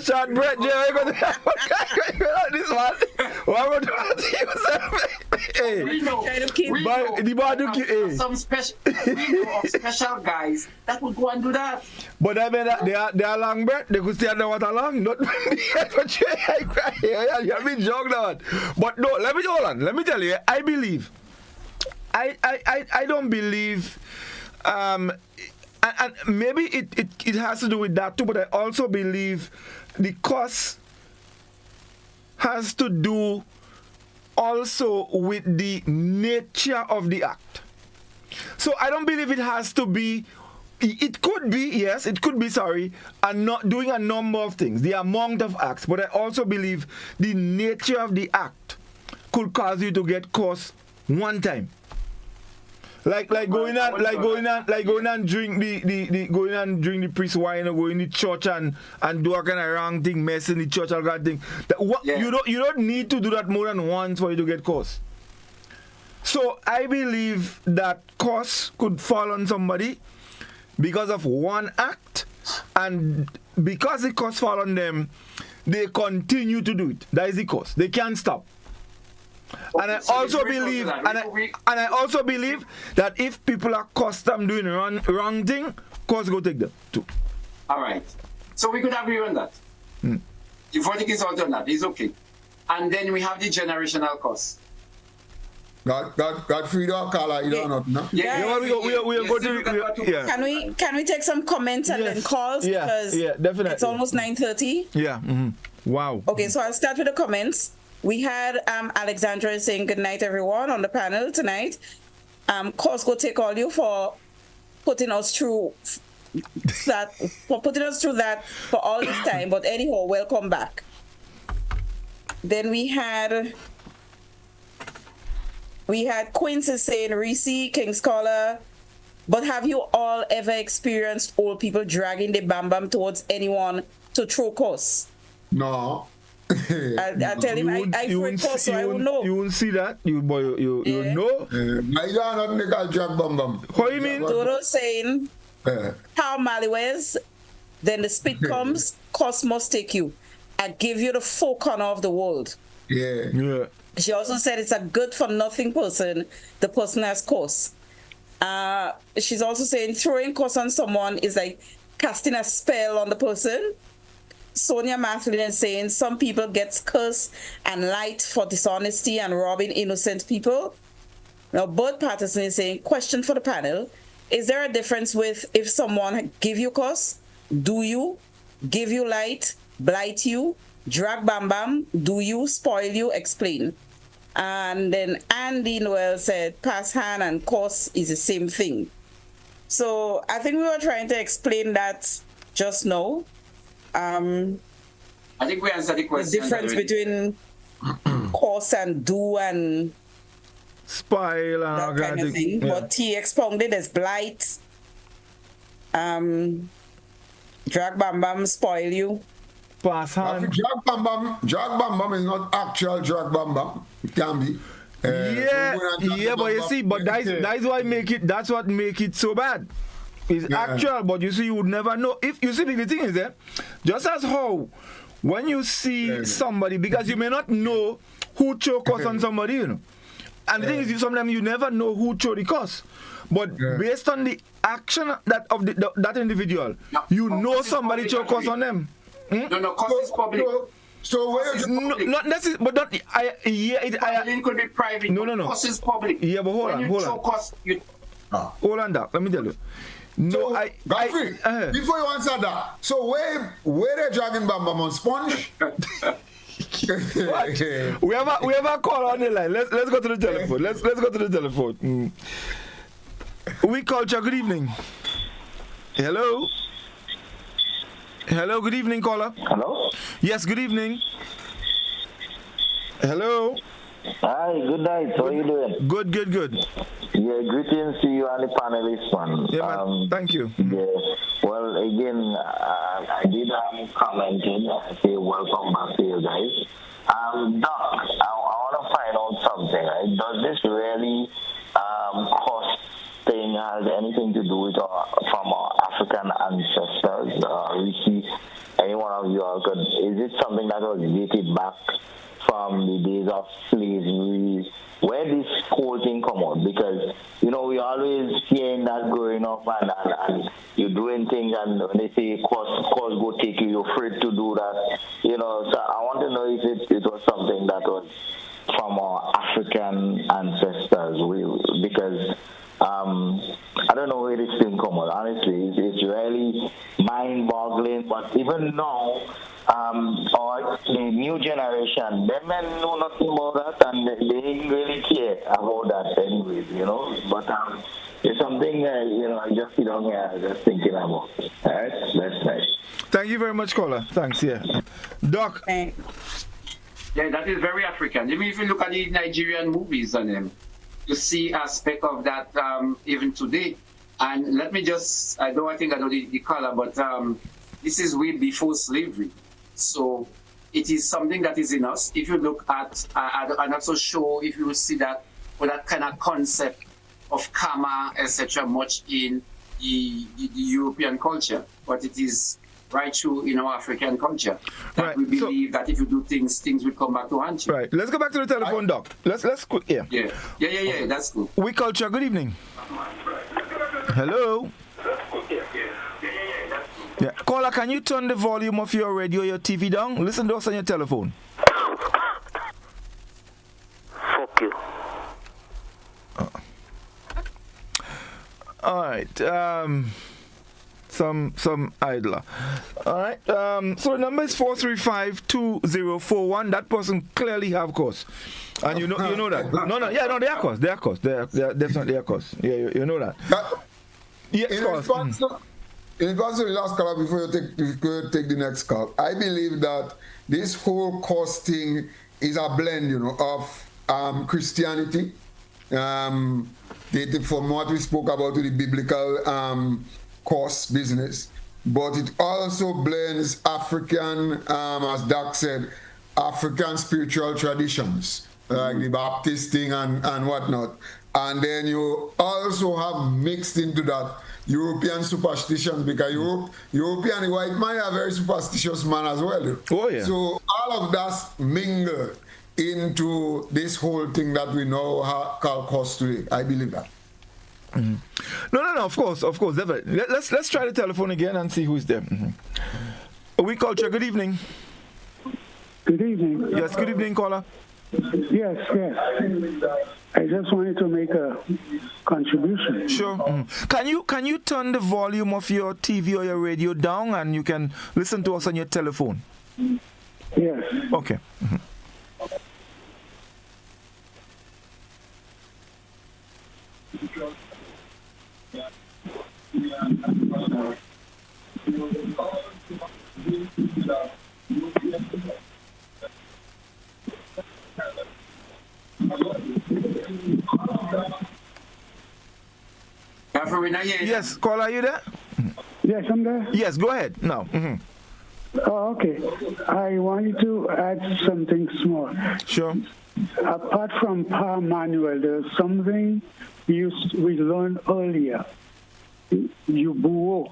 Short breath, this one. Why would you say? We know some special, special guys that would go and do that. But I mean, they are long breath, they could stay underwater long. Not you have been joking on. But no, let me tell you, I believe. I don't believe, and maybe it has to do with that too, but I also believe the cost has to do also with the nature of the act. So I don't believe it has to be. It could be, yes, it could be, and not doing a number of things, the amount of acts. But I also believe the nature of the act could cause you to get caught one time. Like going and drink the priest wine, or going to church and do a kind of wrong thing, messing the church or that thing. You don't need to do that more than once for you to get caught. So I believe that cost could fall on somebody because of one act, and because the cost fall on them, they continue to do it. That is the cost. They can't stop. And I also believe, that if people are custom doing wrong thing, cost go take them too. All right. So we could agree on that. The verdict is out on that. It's okay. And then we have the generational cost. Godfrey or Carla, you don't know, no? We are going to. Can we take some comments and then calls? Yeah, because definitely. it's almost 9:30. Yeah. Mm-hmm. Wow. Okay, so I'll start with the comments. We had Alexandra saying good night, everyone, on the panel tonight. Costco take all you for putting us through that, for all this time. But anyhow, welcome back. Then we had Quincy saying, Reece, King's Caller, but have you all ever experienced old people dragging the bam towards anyone to throw costs? No. I tell him I throw a cost, so I will know. You won't see that, you know. I don't think I'll drag bam. What do you mean? Dodo saying, how Maliwes, then the spit comes, cost must take you. I give you the full corner of the world. Yeah. She also said it's a good for nothing person. The person has cost. She's also saying throwing cost on someone is like casting a spell on the person. Sonia Mathlin is saying some people get cursed and light for dishonesty and robbing innocent people. Now, Bud Patterson is saying, question for the panel, is there a difference with if someone give you cost, do you, give you light, blight you, drag bam, do you, spoil you, explain? And then Andy Noel said, pass hand and cost is the same thing. So I think we were trying to explain that just now. I think we answered the question. The difference between cost and do and spoil and that kind of thing. Yeah. What he expounded as blight, drag bam, spoil you. Pass hand. Drag bam is not actual drag bam. It can be. But you see, but that's why that's what make it so bad. It's actual, but you see, you would never know. If you see, the thing is that just as how when you see somebody, because you may not know who chose cost on somebody, you know. And the thing is, sometimes you never know who chose the cost. But based on the action that individual, you know somebody chose cost on them. No, cost is public. So where is public? Not necessarily, but not. Link could be private. No. Cost is public. Yeah, but hold on. Hold on, that. Let me tell you. No, so, Godfrey, before you answer that, so where they dragging bam on sponge? we have a call on the line. Let's go to the telephone. Let's go to the telephone. Oui Culture, good evening. Hello, good evening, caller. Hello? Yes, good evening. Hello. Hi, good night. How are you doing? Good. Yeah, greetings to you and the panelists, man. Yeah, man. Thank you. Yeah. Well, again, I did commented. I say welcome back to you guys. Doc, I want to find out something. Right? Does this really cost thing has anything to do with from our African ancestors? Reece, any one of you all could? Is it something that was dated back from the days of slavery? Where this whole thing come out? Because, you know, we always hearing that growing up and you're doing things and when they say cost go take you, you're afraid to do that. You know, so I want to know if it was something that was from our African ancestors. because I don't know where this thing come on. Honestly, it's really mind-boggling. But even now, or the new generation, they men know nothing about that, and they ain't really care about that anyways, But it's something, I just sit down here just thinking about. All right, that's nice. Thank you very much, caller. Thanks, yeah. Doc. Yeah, that is very African. Even if you look at the Nigerian movies on them, you see aspect of that even today. And let me just, I think I know the color, but this is way before slavery. So it is something that is in us. If you look at, I'm not so sure if you will see that, or that kind of concept of karma, etc., much in the European culture, but it is right through in our African culture that right. We believe that if you do things will come back to haunt you. Right. Let's go back to the telephone, Doc. Let's yeah. Yeah. That's cool. We Culture. Good evening. Hello. Yeah. Caller, can you turn the volume of your radio, your TV down? Listen to us on your telephone. Fuck you. All right. Some idler. All right. So the number is 435-2041. That person clearly have course, and you know that. No, they are course. They are course. They are definitely a course. Yeah, you know that. In response to the last call, before you take the next call, I believe that this whole course thing is a blend, of Christianity. From what we spoke about to the biblical course business, but it also blends African, as Doc said, African spiritual traditions, like the Baptist thing and whatnot. And then you also have mixed into that European superstitions, because European white man are very superstitious man as well. Oh, yeah. So all of that mingled into this whole thing that we know called course today. I believe that. Mm-hmm. No, of course, definitely. Let's try the telephone again and see who's there. Mm-hmm. We Culture. Good evening. Good evening. Yes, good evening, caller. Yes. I just wanted to make a contribution. Sure. Mm-hmm. Can you turn the volume of your TV or your radio down, and you can listen to us on your telephone? Yes. Okay. Mm-hmm. Yes, caller, are you there? Yes, I'm there. Yes, go ahead now. Mm-hmm. Oh, okay. I wanted to add something small. Sure. Apart from Pa Manuel, there's something we learned earlier. Yubuo.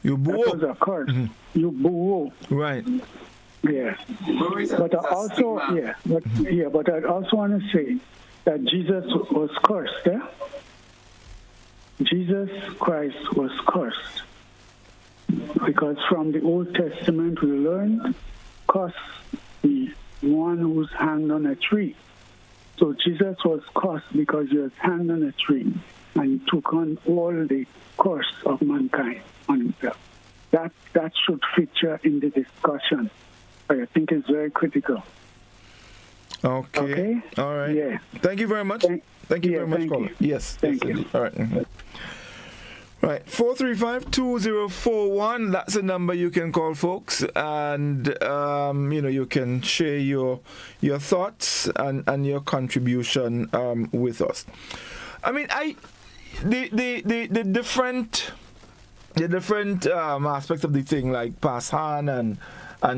Yubuo. That was a curse. Mm-hmm. Yubuo. Right. Yeah. But I also want to say that Jesus was cursed. Yeah? Jesus Christ was cursed. Because from the Old Testament we learned, curse the one who's hanged on a tree. So Jesus was cursed because he was hanged on a tree and he took on all the curse of mankind on himself. That should feature in the discussion. I think it's very critical. Okay. All right. Yeah. Thank you very much. Thank you very much, caller. Yes. Thank you. All right. Mm-hmm. Right, 435-2041. That's the number you can call, folks, and you can share your thoughts and your contribution with us. I mean, the different aspects of the thing, like pass on and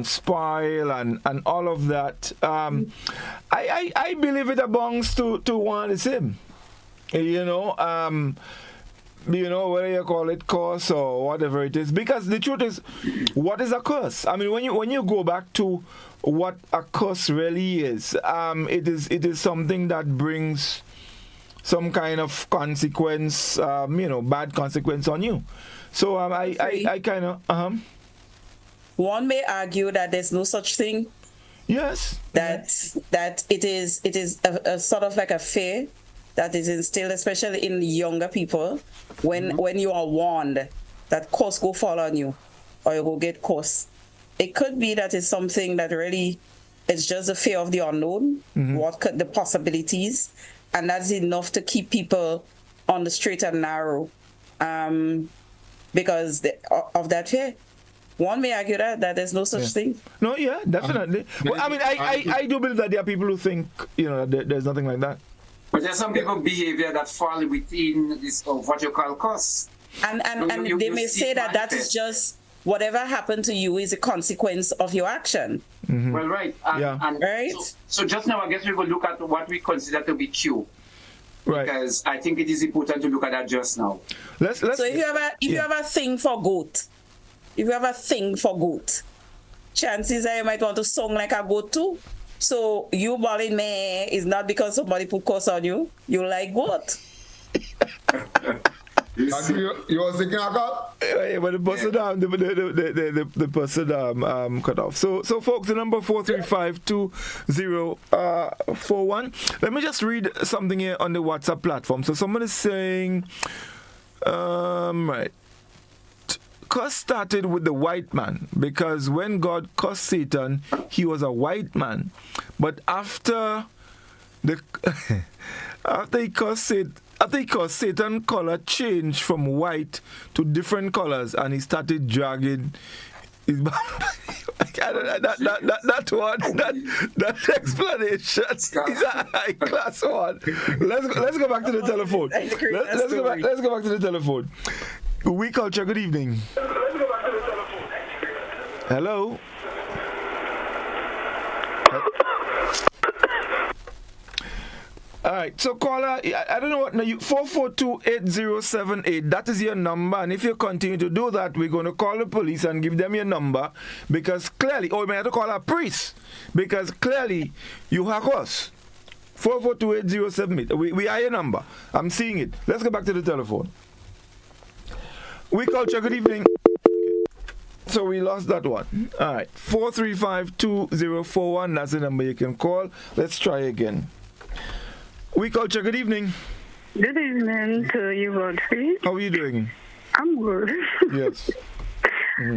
spoil and all of that. I believe it belongs to one is him. Whether you call it curse or whatever it is, because the truth is, what is a curse? I mean, when you go back to what a curse really is, it is something that brings some kind of consequence, bad consequence on you. So I kind of One may argue that there's no such thing. Yes. That it is a sort of like a fear that is instilled, especially in younger people, when you are warned that curse go fall on you or you go get cursed. It could be that it's something that really it's just a fear of the unknown, what could the possibilities, and that's enough to keep people on the straight and narrow because of that fear. One may argue that there's no such thing. No, yeah, definitely. Well, I mean, I do believe that there are people who think, there's nothing like that. But there's some people behavior that fall within this of what you call curse. And they may say that is just whatever happened to you is a consequence of your action. Well, right. Right. So just now, I guess we will look at what we consider to be true. Right. Because I think it is important to look at that just now. Let's so if you have a thing for goat, chances are you might want to song like a goat too. So you bawling meh is not because somebody put curse on you. You like goat. You was thinking of that? Yeah, but the person the person cut off. So folks, the number 435-2041. Let me just read something here on the WhatsApp platform. So someone is saying, right. Curse started with the white man because when God cursed Satan, he was a white man. But after he cursed Satan, color changed from white to different colors, and he started dragging his that explanation is a high class one. Let's go back to the telephone. Let's go back to the telephone. Oui Culture, good evening. Hello. All right, so caller, I don't know what, 442-8078, that is your number, and if you continue to do that, we're going to call the police and give them your number, because clearly, we may have to call a priest, because clearly, you hack us. 442-8078, we are your number. I'm seeing it. Let's go back to the telephone. Oui Culture, good evening. So we lost that one. All right, 435-2041, that's the number you can call. Let's try again. Oui Culture, good evening. Good evening to you, Godfrey. How are you doing? I'm good. Yes.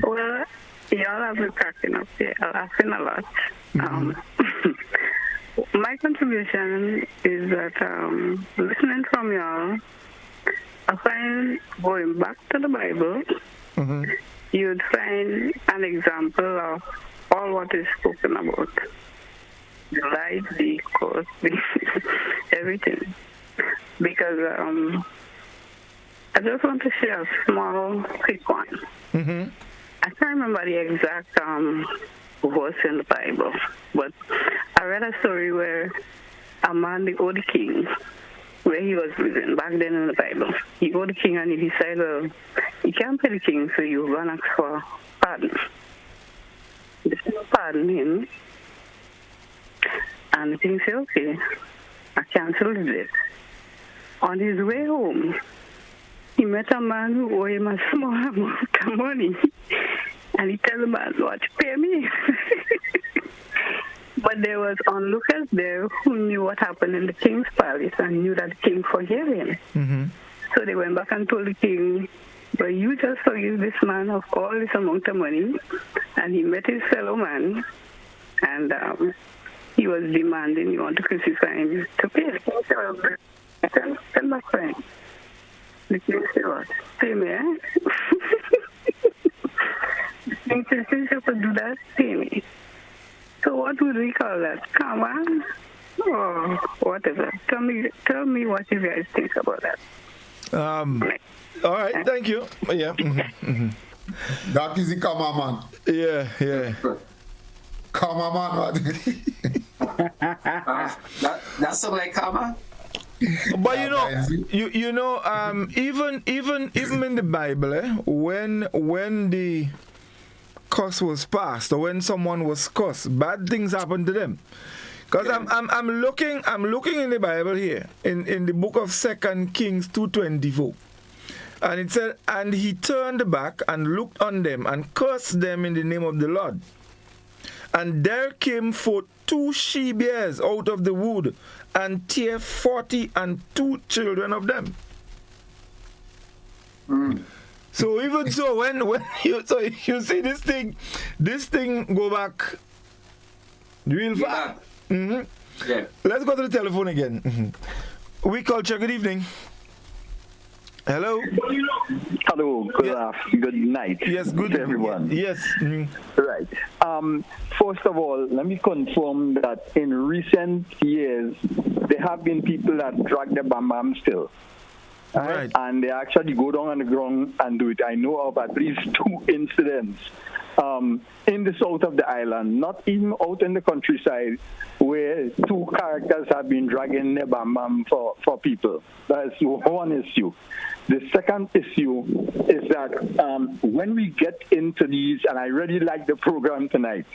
Well, y'all have been cracking up here, laughing a lot. My contribution is that listening from y'all, I find going back to the Bible, you'd find an example of all what is spoken about. The life, the course, everything. Because I just want to share a small, quick one. I can't remember the exact verse in the Bible, but I read a story where a man, the old king, where he was living back then in the Bible, he owed the king and he decided, well, he can't pay the king, so you're going to ask for pardon. The king pardoned him. And the king said, okay, I canceled the debt. On his way home, he met a man who owed him a small amount of money. And he told the man, what, pay me? But there was onlookers there who knew what happened in the king's palace and knew that the king forgave him. So they went back and told the king, but you just forgive this man of all this amount of money. And he met his fellow man, and he was demanding, you want to crucify him to pay. The king said, well, send back for him. The king said, what? Pay me, eh? The king said, since you could do that, pay me. So what would we call that? Karma? Or whatever. Tell me what you guys think about that. All right, thank you. Yeah. That is the karma man. Yeah. Karma man. That sounds like karma. But you know, even in the Bible, when the curse was passed, or when someone was cursed, bad things happened to them. Because I'm looking in the Bible here, in the book of 2 Kings 2:24. And it said, and he turned back and looked on them and cursed them in the name of the Lord. And there came forth 2 she-bears out of the wood and tear 40 and 2 children of them. So even so, when you see this thing go back real far. Yeah. Let's go to the telephone again. Oui Culture, good evening. Hello. Hello. Good night. Yes, good to everyone. Yes. Right. First of all, let me confirm that in recent years there have been people that drag the bam still. Right. And they actually go down on the ground and do it. I know of at least 2 incidents in the south of the island, not even out in the countryside, where 2 characters have been dragging the bam for people. That's one issue. The second issue is that when we get into these, and I really like the program tonight,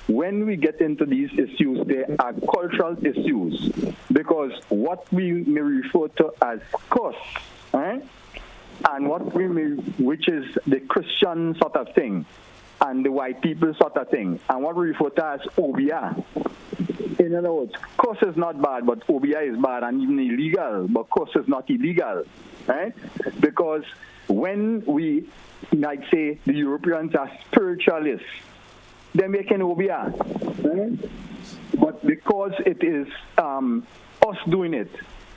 when we get into these issues, they are cultural issues, because what we may refer to as curse, right? And which is the Christian sort of thing, and the white people sort of thing, and what we refer to as OBR. In other words, curse is not bad, but OBR is bad and even illegal, but curse is not illegal, right? Because when we, like say, the Europeans are spiritualists, they're making OBR, right? But because it is us doing it,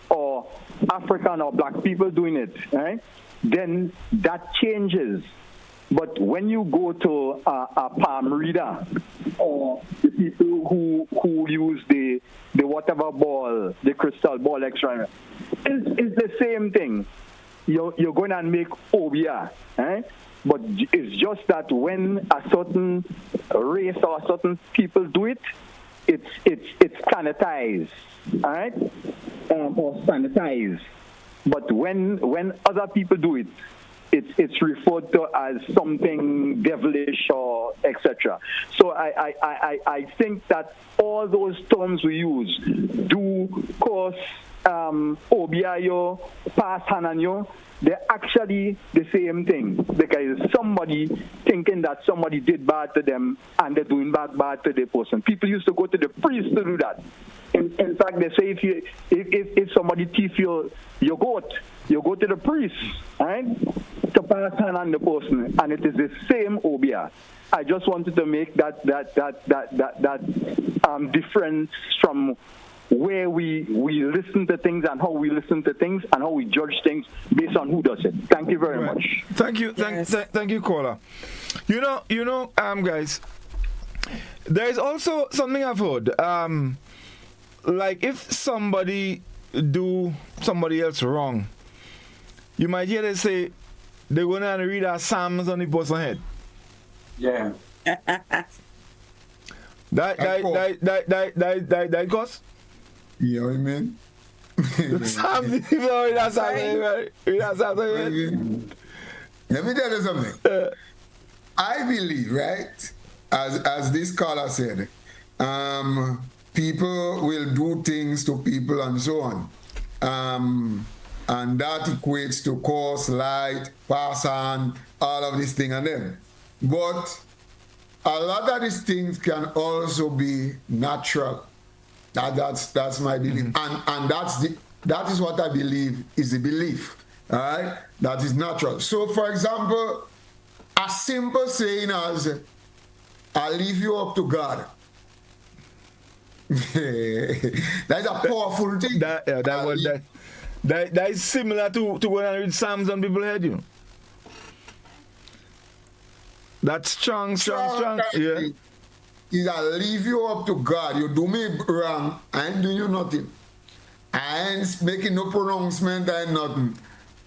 or African or black people doing it, right? Then that changes. But when you go to a palm reader, or the people who use the whatever ball, the crystal ball experiment, it's the same thing. You're going to make OBR, right? But it's just that when a certain race or certain people do it, it's sanitized, all right, or sanitized. But when other people do it, it's referred to as something devilish or etc. So I think that all those terms we use, do, cause, OBIO, pass, hananyo, they're actually the same thing, because somebody thinking that somebody did bad to them and they're doing bad to the person. People used to go to the priest to do that. In fact, they say if somebody thief your goat, you go to the priest, right, to pass hand on the person, and it is the same OBR. I just wanted to make that difference from where we listen to things and how we listen to things and how we judge things based on who does it. Thank you very much. Thank you, thank you, caller. You know, guys, there is also something I've heard. Like if somebody do somebody else wrong, you might hear they say they're going to read our Psalms on the person's head. Yeah. That cost? You know what I mean? Psalms, Let me tell you something. I believe, right, as this caller said, people will do things to people and so on. And that equates to cause, light, pass on, all of these things and them. But a lot of these things can also be natural. That's my belief. And that is what I believe is the belief. All right? That is natural. So for example, a simple saying as, I leave you up to God. That is a powerful thing. That is similar to when I read Psalms on people's head, you know. That's strong. Yeah. Is I leave you up to God. You do me wrong, I ain't doing you nothing. I ain't making no pronouncement, I ain't nothing.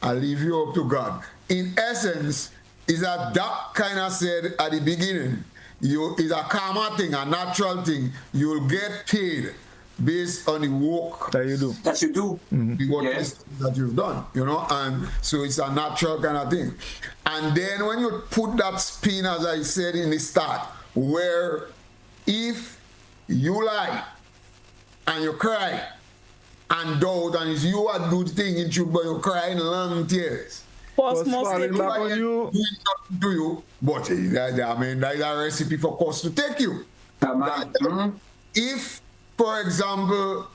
I leave you up to God. In essence, is that kind of said at the beginning, is a karma thing, a natural thing. You'll get paid based on the work that you do. The work that you've done, you know, and so it's a natural kind of thing. And then when you put that spin, as I said in the start, where if you lie and you cry and doubt, and it's you that do the thing in truth, but you cry in long tears. Mostly back on you. Do you? But I mean, that is a recipe for cost to take you. If, for example,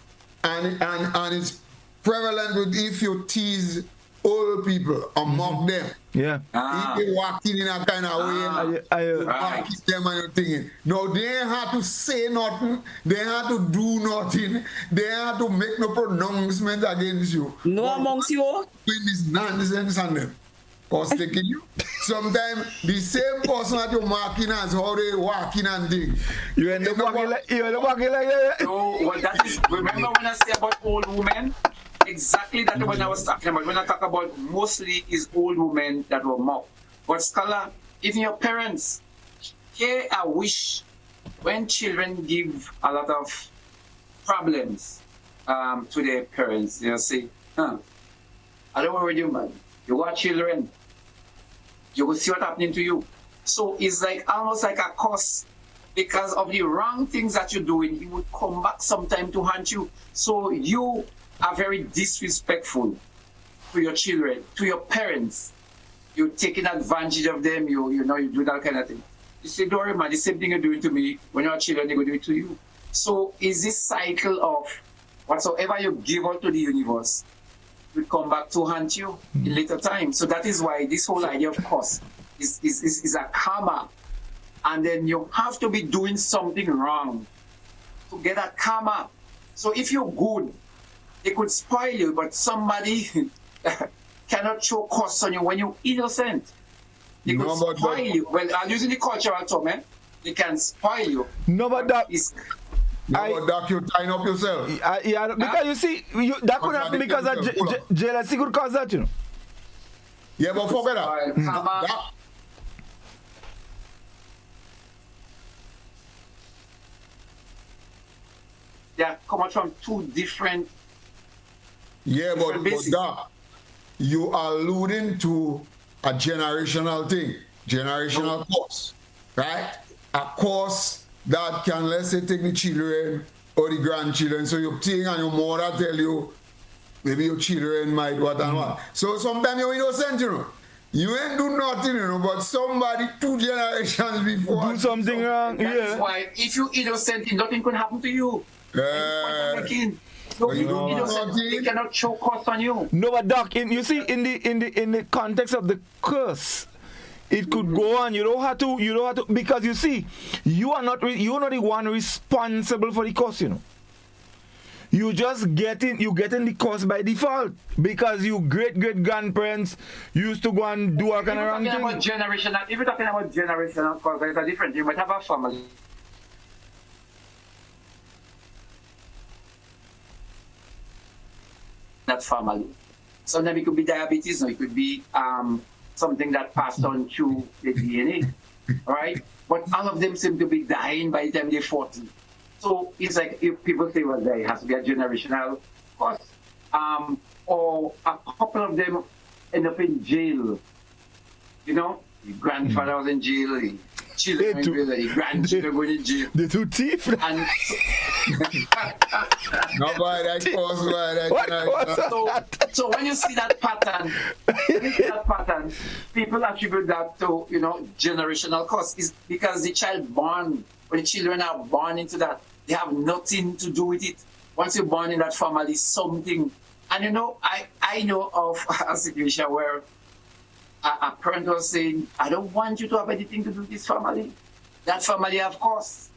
and it's prevalent with if you tease old people or mock them. Yeah. If they walking in a kind of way, you mock them and you're thinking, no, they ain't have to say nothing, they ain't have to do nothing, they ain't have to make no pronouncement against you. No amongst you. Doing this nonsense on them. Because taking you. Sometimes the same person that you're marking as how they walking and things. You end up walking like that. No, well, that is, remember when I say about old women? Exactly that's what I was talking about. When I talk about mostly is old women that were mocked. But scholar, even your parents, here I wish when children give a lot of problems to their parents, they'll say, I don't worry with you, man. You got children. You will see what's happening to you. So it's like almost like a curse. Because of the wrong things that you're doing, it would come back sometime to haunt you. So you are very disrespectful to your children, to your parents. You're taking advantage of them, you do that kind of thing. You say, don't worry, man, the same thing you're doing to me, when you're children, they're going to do it to you. So is this cycle of whatsoever you give out to the universe will come back to haunt you in later time. So that is why this whole idea of curse is a karma. And then you have to be doing something wrong to get that karma. So if you're good, it could spoil you, but somebody cannot show curse on you when you're innocent. They could spoil you. Well, I'm using the cultural term, man. They can spoil you. No, but that... Doc, you tying up yourself. Yeah, because you see, that could happen because jealousy could cause that, you know. Yeah, but forget that. They are coming from two different. Yeah, but Doc, you are alluding to a generational thing, generational course, right? A course that can, let's say, take the children or the grandchildren. So you think and your mother tell you, maybe your children might what and what. So sometimes you're innocent, you know. You ain't do nothing, you know, but somebody 2 generations before do something wrong. That's why if you're innocent, nothing could happen to you. They cannot show curse on you. No, but Doc, you see, in the context of the curse, it could go on. You don't have to, because you see, you're not the one responsible for the curse, you know. You just getting the curse by default because you great grandparents used to go and do all kind of wrong things. If you're talking about generational curse, it's a different. You might have a family. That family. Sometimes it could be diabetes, or it could be something that passed on through the DNA, right? But all of them seem to be dying by the time they're 40. So it's like if people say, well, there has to be a generational cause, or a couple of them end up in jail. You know, the grandfather was in jail, the children in jail, the grandchildren going in jail. The two thief. And so when you see that pattern, people attribute that to, generational cause. Is because the when the children are born into that, they have nothing to do with it. Once you're born in that family, something. And I know of a situation where a parent was saying, I don't want you to have anything to do with this family. That family, of course.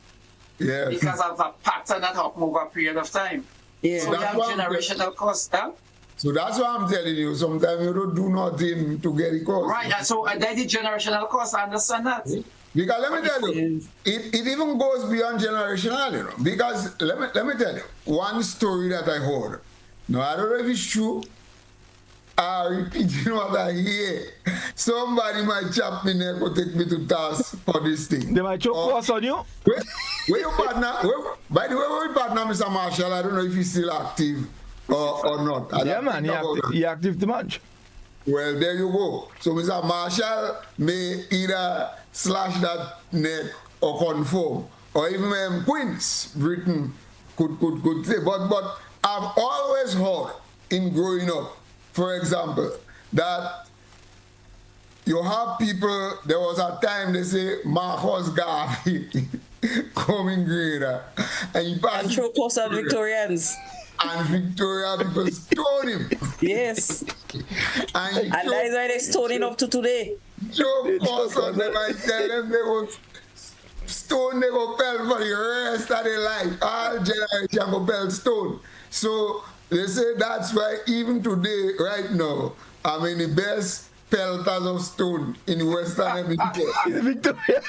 Yeah. Because of a pattern that happened over a period of time. Yeah. So you have generational cost, huh? So that's why I'm telling you, sometimes you don't do nothing to get it cost. Right, and so that is generational cost, I understand that. Because let me tell you, it even goes beyond generational, you know. Because let me tell you, one story that I heard. No, I don't know if it's true. I repeat what I hear. Somebody might chop me neck or take me to task for this thing. They might choke us on you. Where your partner? By the way, where your partner, Mr. Marshall? I don't know if he's still active or not. Yeah, man, he active too much. Well, there you go. So Mr. Marshall may either slash that neck or conform, or even Queens, Britain could say. But I've always heard in growing up, for example, that you have people, there was a time they say Marcus Garvey coming greater. And he passed through course of Victorians. and Victoria people stone him. Yes. and that is why they're stoning up to today. Joe calls on them and tell them they will stone, they go pell for the rest of their life. All generation go pell stone. So they say that's why even today, right now, I'm in the best pelters of stone in the Western Hemisphere. Victoria.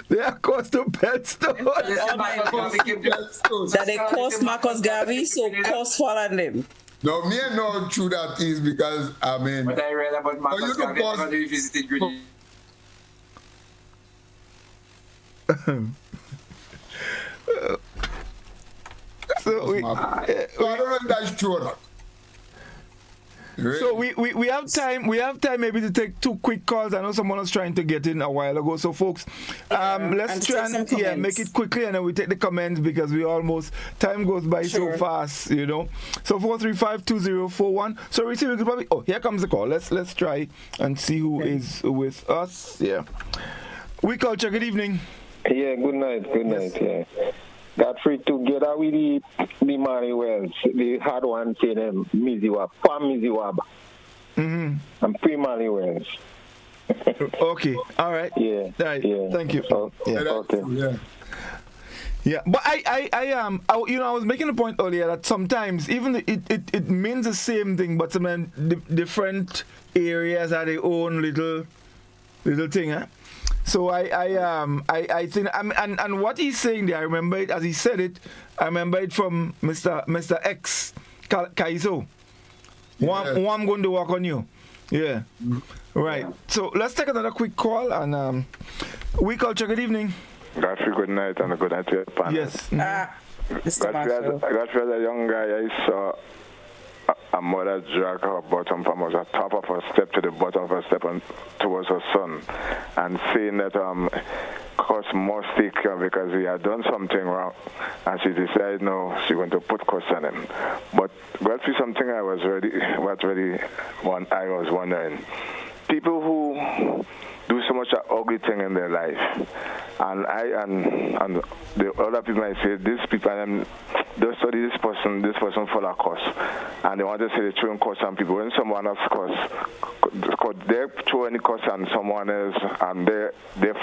They are cost to pelt stone. That they cost Marcus Garvey, so cost fall on them. No, me and know how true that is because I mean. But I read about Marcus Garvey when he visited Greenwich. So I don't know if that's true or not. Really? So we have time. We have time maybe to take 2 quick calls. I know someone was trying to get in a while ago. So folks, let's try and make it quickly, and then we take the comments because we almost time goes by so fast, you know. So 435-2041. So Reece, we could probably. Oh, here comes the call. Let's try and see who is with us. Yeah. Oui Culture. Good evening. Yeah. Good night. Good night. Yeah. Godfrey together with the Manuels, the hard one say them Miziwab, Pam Miziwab. And pre-Manuels. Okay, all right. Yeah. Right. Yeah. Thank you. Yeah. Okay. Yeah, but I you know, I was making a point earlier that sometimes even it means the same thing, but sometimes different areas have their own little thing, huh? So I think and what he's saying there, I remember it as he said it. I remember it from Mr. X Kaiso. I'm going to work on you. Yeah. Right. So let's take another quick call and Oui Culture. Good evening. Godfrey, good night and a good night to your panel. Yes. Godfrey, as a young guy, I saw a mother drag her bottom from the top of her step to the bottom of her step and towards her son, and saying that Cos must take care because he had done something wrong, and she decided no, she's going to put Cos on him. But Godfrey, something I was wondering. People who do so much ugly thing in their life, and the other people might say these people they study this person full of curse, and they want to say they throw curse on people. When someone else curse, they throw any curse on someone else, and they're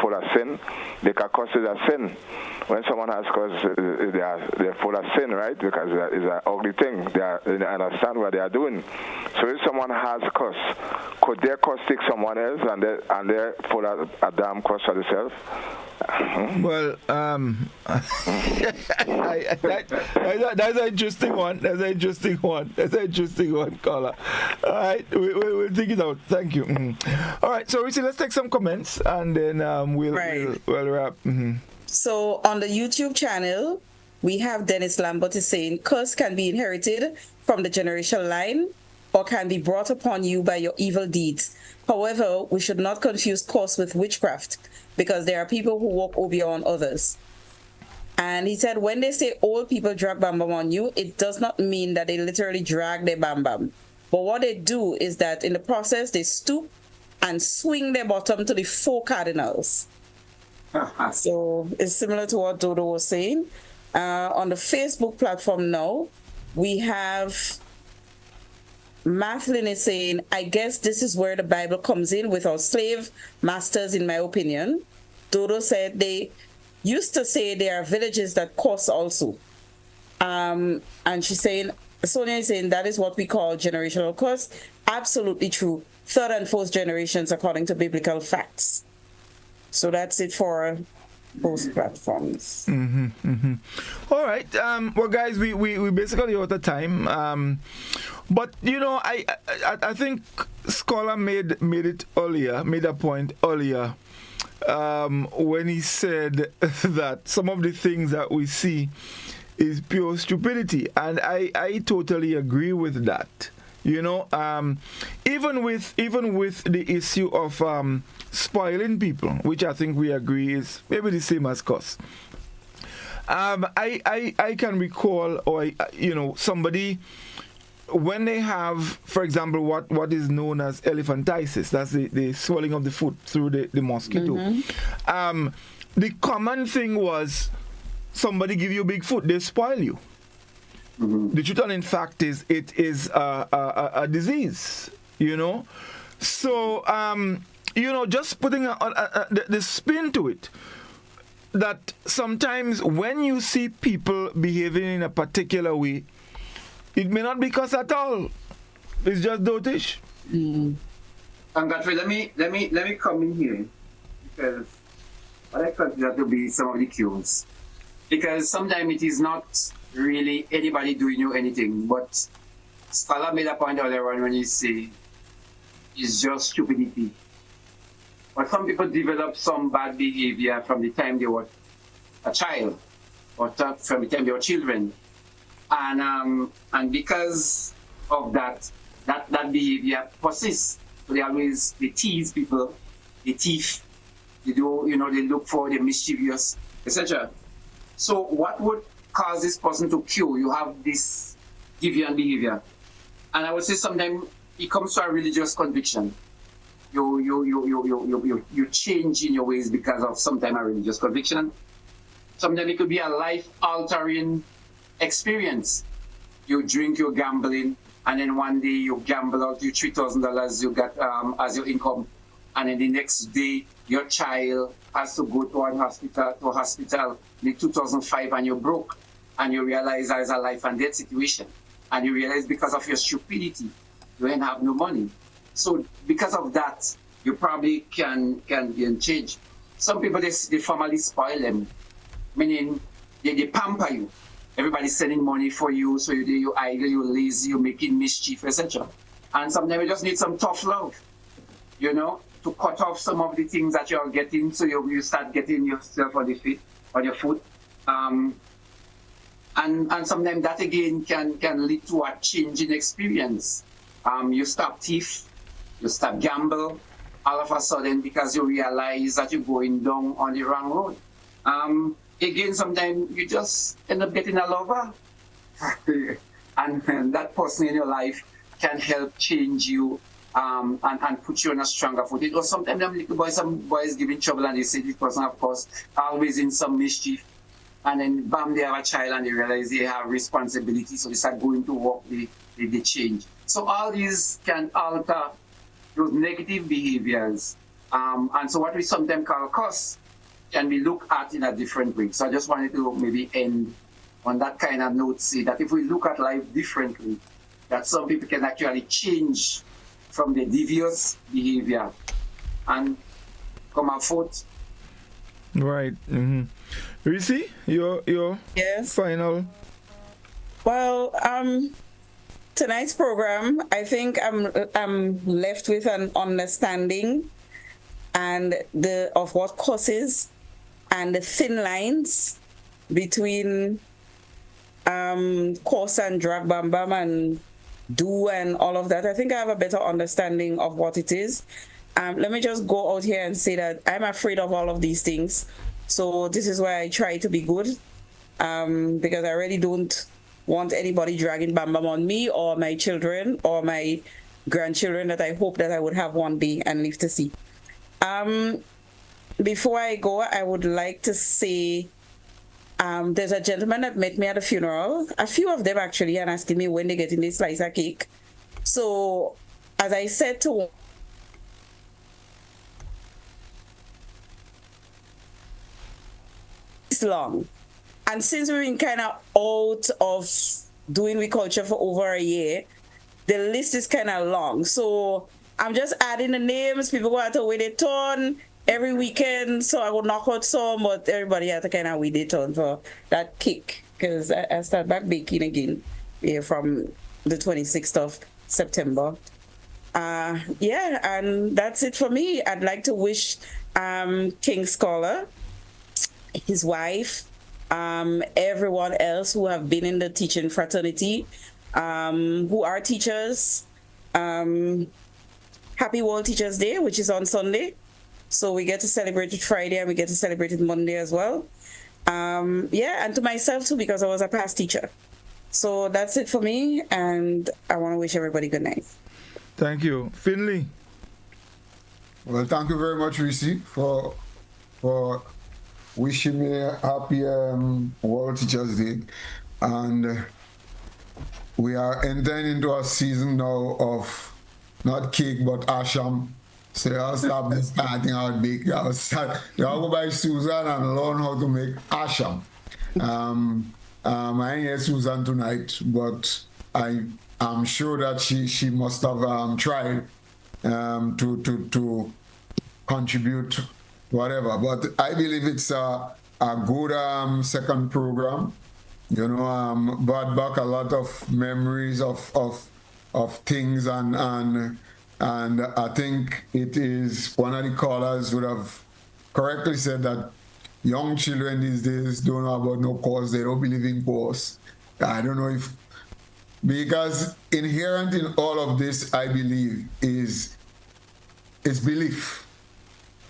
full of sin, they can curse it as sin. When someone has curse, they're full of sin, right? Because it's an ugly thing. They understand what they are doing. So if someone has curse, could their curse take someone else, and they're full of a damn curse for themselves? Well, that's an interesting one. That's an interesting one, caller. All right, we'll dig it out. Thank you. All right, so Reece, let's take some comments and then we'll wrap. So on the YouTube channel, we have Dennis Lambert is saying, curse can be inherited from the generational line or can be brought upon you by your evil deeds. However, we should not confuse curse with witchcraft because there are people who walk over on others. And he said, when they say old people drag bam bam on you, it does not mean that they literally drag their bam bam. But what they do is that in the process, they stoop and swing their bottom to the 4 cardinals. So it's similar to what Dodo was saying. On the Facebook platform now, we have Mathlin is saying, I guess this is where the Bible comes in with our slave masters, in my opinion. Dodo said they used to say there are villages that curse also. And she's saying, Sonia is saying that is what we call generational curse. Absolutely true. 3rd and 4th generations according to biblical facts. So that's it for both platforms. All right. Well, guys, we basically out of time. But you know, I think Scholar made a point earlier when he said that some of the things that we see is pure stupidity, and I totally agree with that. You know, even with the issue of spoiling people, which I think we agree is maybe the same as curse. I can recall, or you know, somebody when they have, for example, what is known as elephantiasis, that's the swelling of the foot through the mosquito. The common thing was somebody give you big foot, they spoil you. The truth and in fact is it is a disease, you know. So, you know, just putting the spin to it, that sometimes when you see people behaving in a particular way, it may not be cause at all. It's just dotish. Godfrey, let me come in here, because what I consider to be some of the cues. Because sometimes it is not really anybody doing you anything, but Scholar made a point earlier on when he say it's just stupidity. But some people develop some bad behavior from the time they were a child, or from the time they were children, and because of that behavior persists. So they tease people, they thief, they do, you know, they look for, they're mischievous, etc. So what would cause this person to cure? You have this deviant behavior, and I would say sometimes it comes to a religious conviction. You change in your ways because of sometimes a religious conviction. Sometimes it could be a life-altering experience. You drink, you're gambling, and then one day you gamble out your $3,000 you got as your income, and then the next day your child has to go to a hospital, in 2005, and you're broke, and you realize there's a life and death situation, and you realize because of your stupidity you ain't have no money. So because of that, you probably can change. Some people, they formally spoil them, meaning they pamper you. Everybody's sending money for you, so you're idle, you're lazy, you're making mischief, etc. And sometimes you just need some tough love, you know, to cut off some of the things that you're getting, so you start getting yourself on your foot. And sometimes that again can lead to a change in experience. You stop thief, you stop gamble, all of a sudden, because you realize that you're going down on the wrong road. Again, sometimes you just end up getting a lover, and that person in your life can help change you and put you on a stronger foot. Or sometimes some boys giving trouble, and they say this person, of course, always in some mischief, and then bam, they have a child and they realize they have responsibility, so they start going to work, they change. So all these can alter those negative behaviors, and so what we sometimes call curse can be looked at in a different way. So I just wanted to maybe end on that kind of note, say that if we look at life differently, that some people can actually change from the devious behavior and come afloat. Right. Reece, your yes. Final. Well, tonight's program, I think I'm left with an understanding and of what causes and the thin lines between course and drag bam bam and do and all of that. I think I have a better understanding of what it is. Let me just go out here and say that I'm afraid of all of these things. So this is why I try to be good, because I really don't want anybody dragging bam bam on me or my children or my grandchildren that I hope that I would have one day and live to see. Before I go, I would like to say there's a gentleman that met me at a funeral, a few of them actually, and asking me when they get in this slice of cake. So as I said to long, and since we've been kind of out of doing We Culture for over a year, the list is kind of long. So I'm just adding the names. People go out to wait their turn every weekend, so I will knock out some, but everybody had to kind of wait their turn for that cake, because I start back baking again from the 26th of September. Yeah, and that's it for me. I'd like to wish King Scholar, his wife, everyone else who have been in the teaching fraternity, who are teachers, happy World Teachers Day, which is on Sunday. So we get to celebrate it Friday and we get to celebrate it Monday as well. Yeah, and to myself too, because I was a past teacher. So that's it for me, and I want to wish everybody good night. Thank you. Finley. Well, thank you very much, Reece, for wishing me a happy World Teachers Day. And we are entering into a season now of not cake, but asham. So I'll stop starting out big. I'll go by Susan and learn how to make asham. I ain't here Susan tonight, but I'm sure that she must have tried to contribute whatever. But I believe it's a good second program. You know, brought back a lot of memories of things, and I think it is one of the callers would have correctly said that young children these days don't know about no cause. They don't believe in cause. I don't know if, because inherent in all of this, I believe, is belief.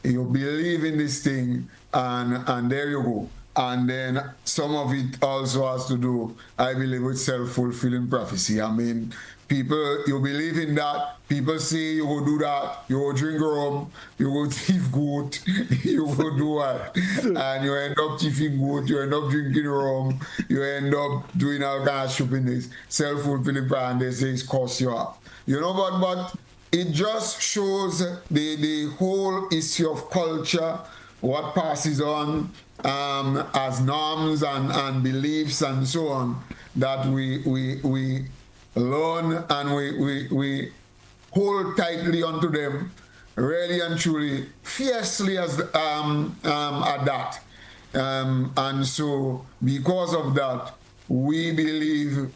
You believe in this thing, and there you go. And then some of it also has to do, I believe, with self-fulfilling prophecy. I mean, people, you believe in that. People say you will do that. You will drink rum. You will thief goat. You will do what? And you end up thieving goat. You end up drinking rum. You end up doing all kind of stupidness. Self-fulfilling prophecy, and they say it's cost you up. You know, but it just shows the whole issue of culture, what passes on as norms and beliefs and so on, that we learn and we hold tightly onto them, really and truly, fiercely as at that. And so because of that, we believe,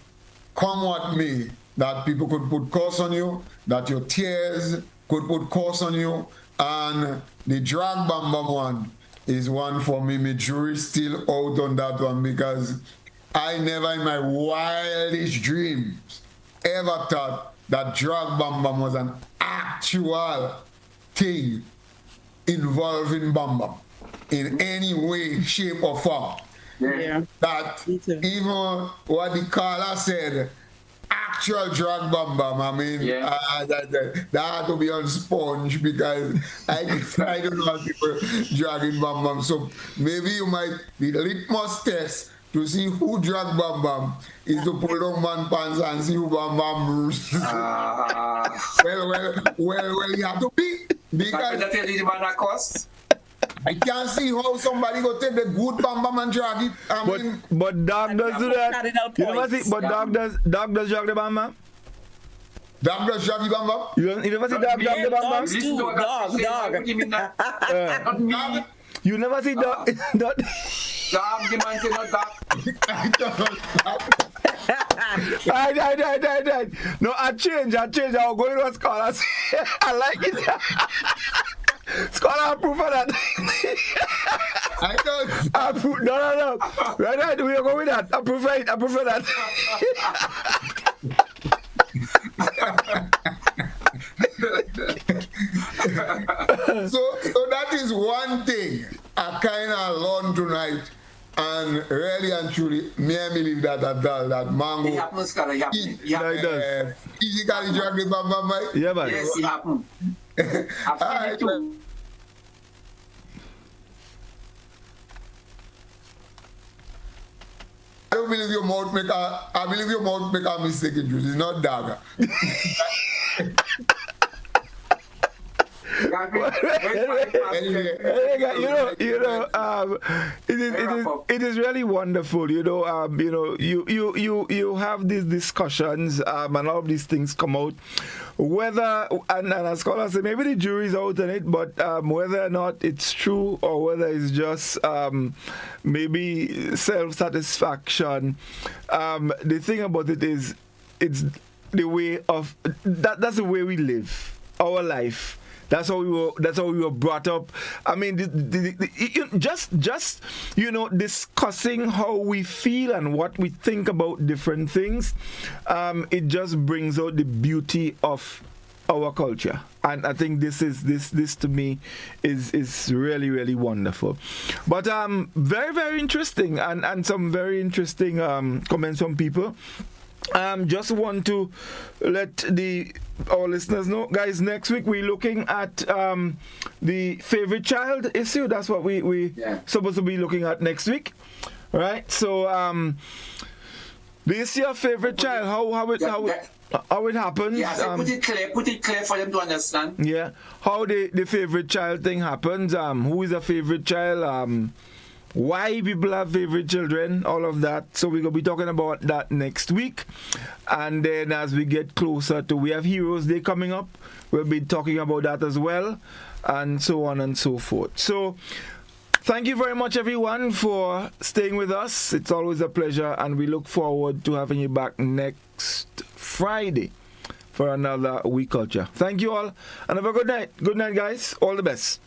come what may, that people could put curse on you, that your tears could put curse on you, and the drag bam bam one is one for me. My jury's still out on that one, because I never in my wildest dreams ever thought that drag bam bam was an actual thing involving bam bam in any way, shape or form. Yeah. That even what the caller said, actual drag bam bam, I mean, that had to be on sponge, because I don't know how people dragging bam bam. So maybe you might be the litmus test to see who drag bam bam is to pull down man pants and see who bam bam rules. Well, you have to be, because I tell you the man that cost. I can't see how somebody go take the good bam bam and drag it. But dog does do that. You never see, but dog does drag the bam bam. Dog does drag the bam bam. You never see dog drag the bam bam. Dog. You never see dog. Dog, the man say not dog. Right. No, I change. I'll go to what scholar say. I like it. Scholar approve of that. I don't. Approve. No. Right. We are going with that. Approve of that. So that is one thing I kind of learned tonight, and really and truly, me I believe that mango. It happens, Scholar. It happens. Physically drag the bam bam, right? Yeah, man. Yes, it happens. I've seen it too. I don't believe your mouth make I believe your mouth make a mistake in juice. It's not dagger. It is really wonderful. You have these discussions, and all of these things come out. Whether and as scholars say, maybe the jury's out on it, but whether or not it's true or whether it's just maybe self-satisfaction. The thing about it is, it's the way of that's the way we live our life. That's how we were brought up. I mean, just discussing how we feel and what we think about different things. It just brings out the beauty of our culture, and I think this to me is really, really wonderful. But very, very interesting, and some very interesting comments from people. Just want to let our listeners know, guys, next week we're looking at the favorite child issue. That's what we supposed to be looking at next week, right? So this your favorite child, how it happens. Yeah, put it clear for them to understand. Yeah, how the favorite child thing happens. Who is a favorite child? Why people have favorite children, all of that. So we're going to be talking about that next week. And then as we get closer to, we have Heroes Day coming up, we'll be talking about that as well, and so on and so forth. So thank you very much, everyone, for staying with us. It's always a pleasure, and we look forward to having you back next Friday for another We Culture. Thank you all, and have a good night. Good night, guys. All the best.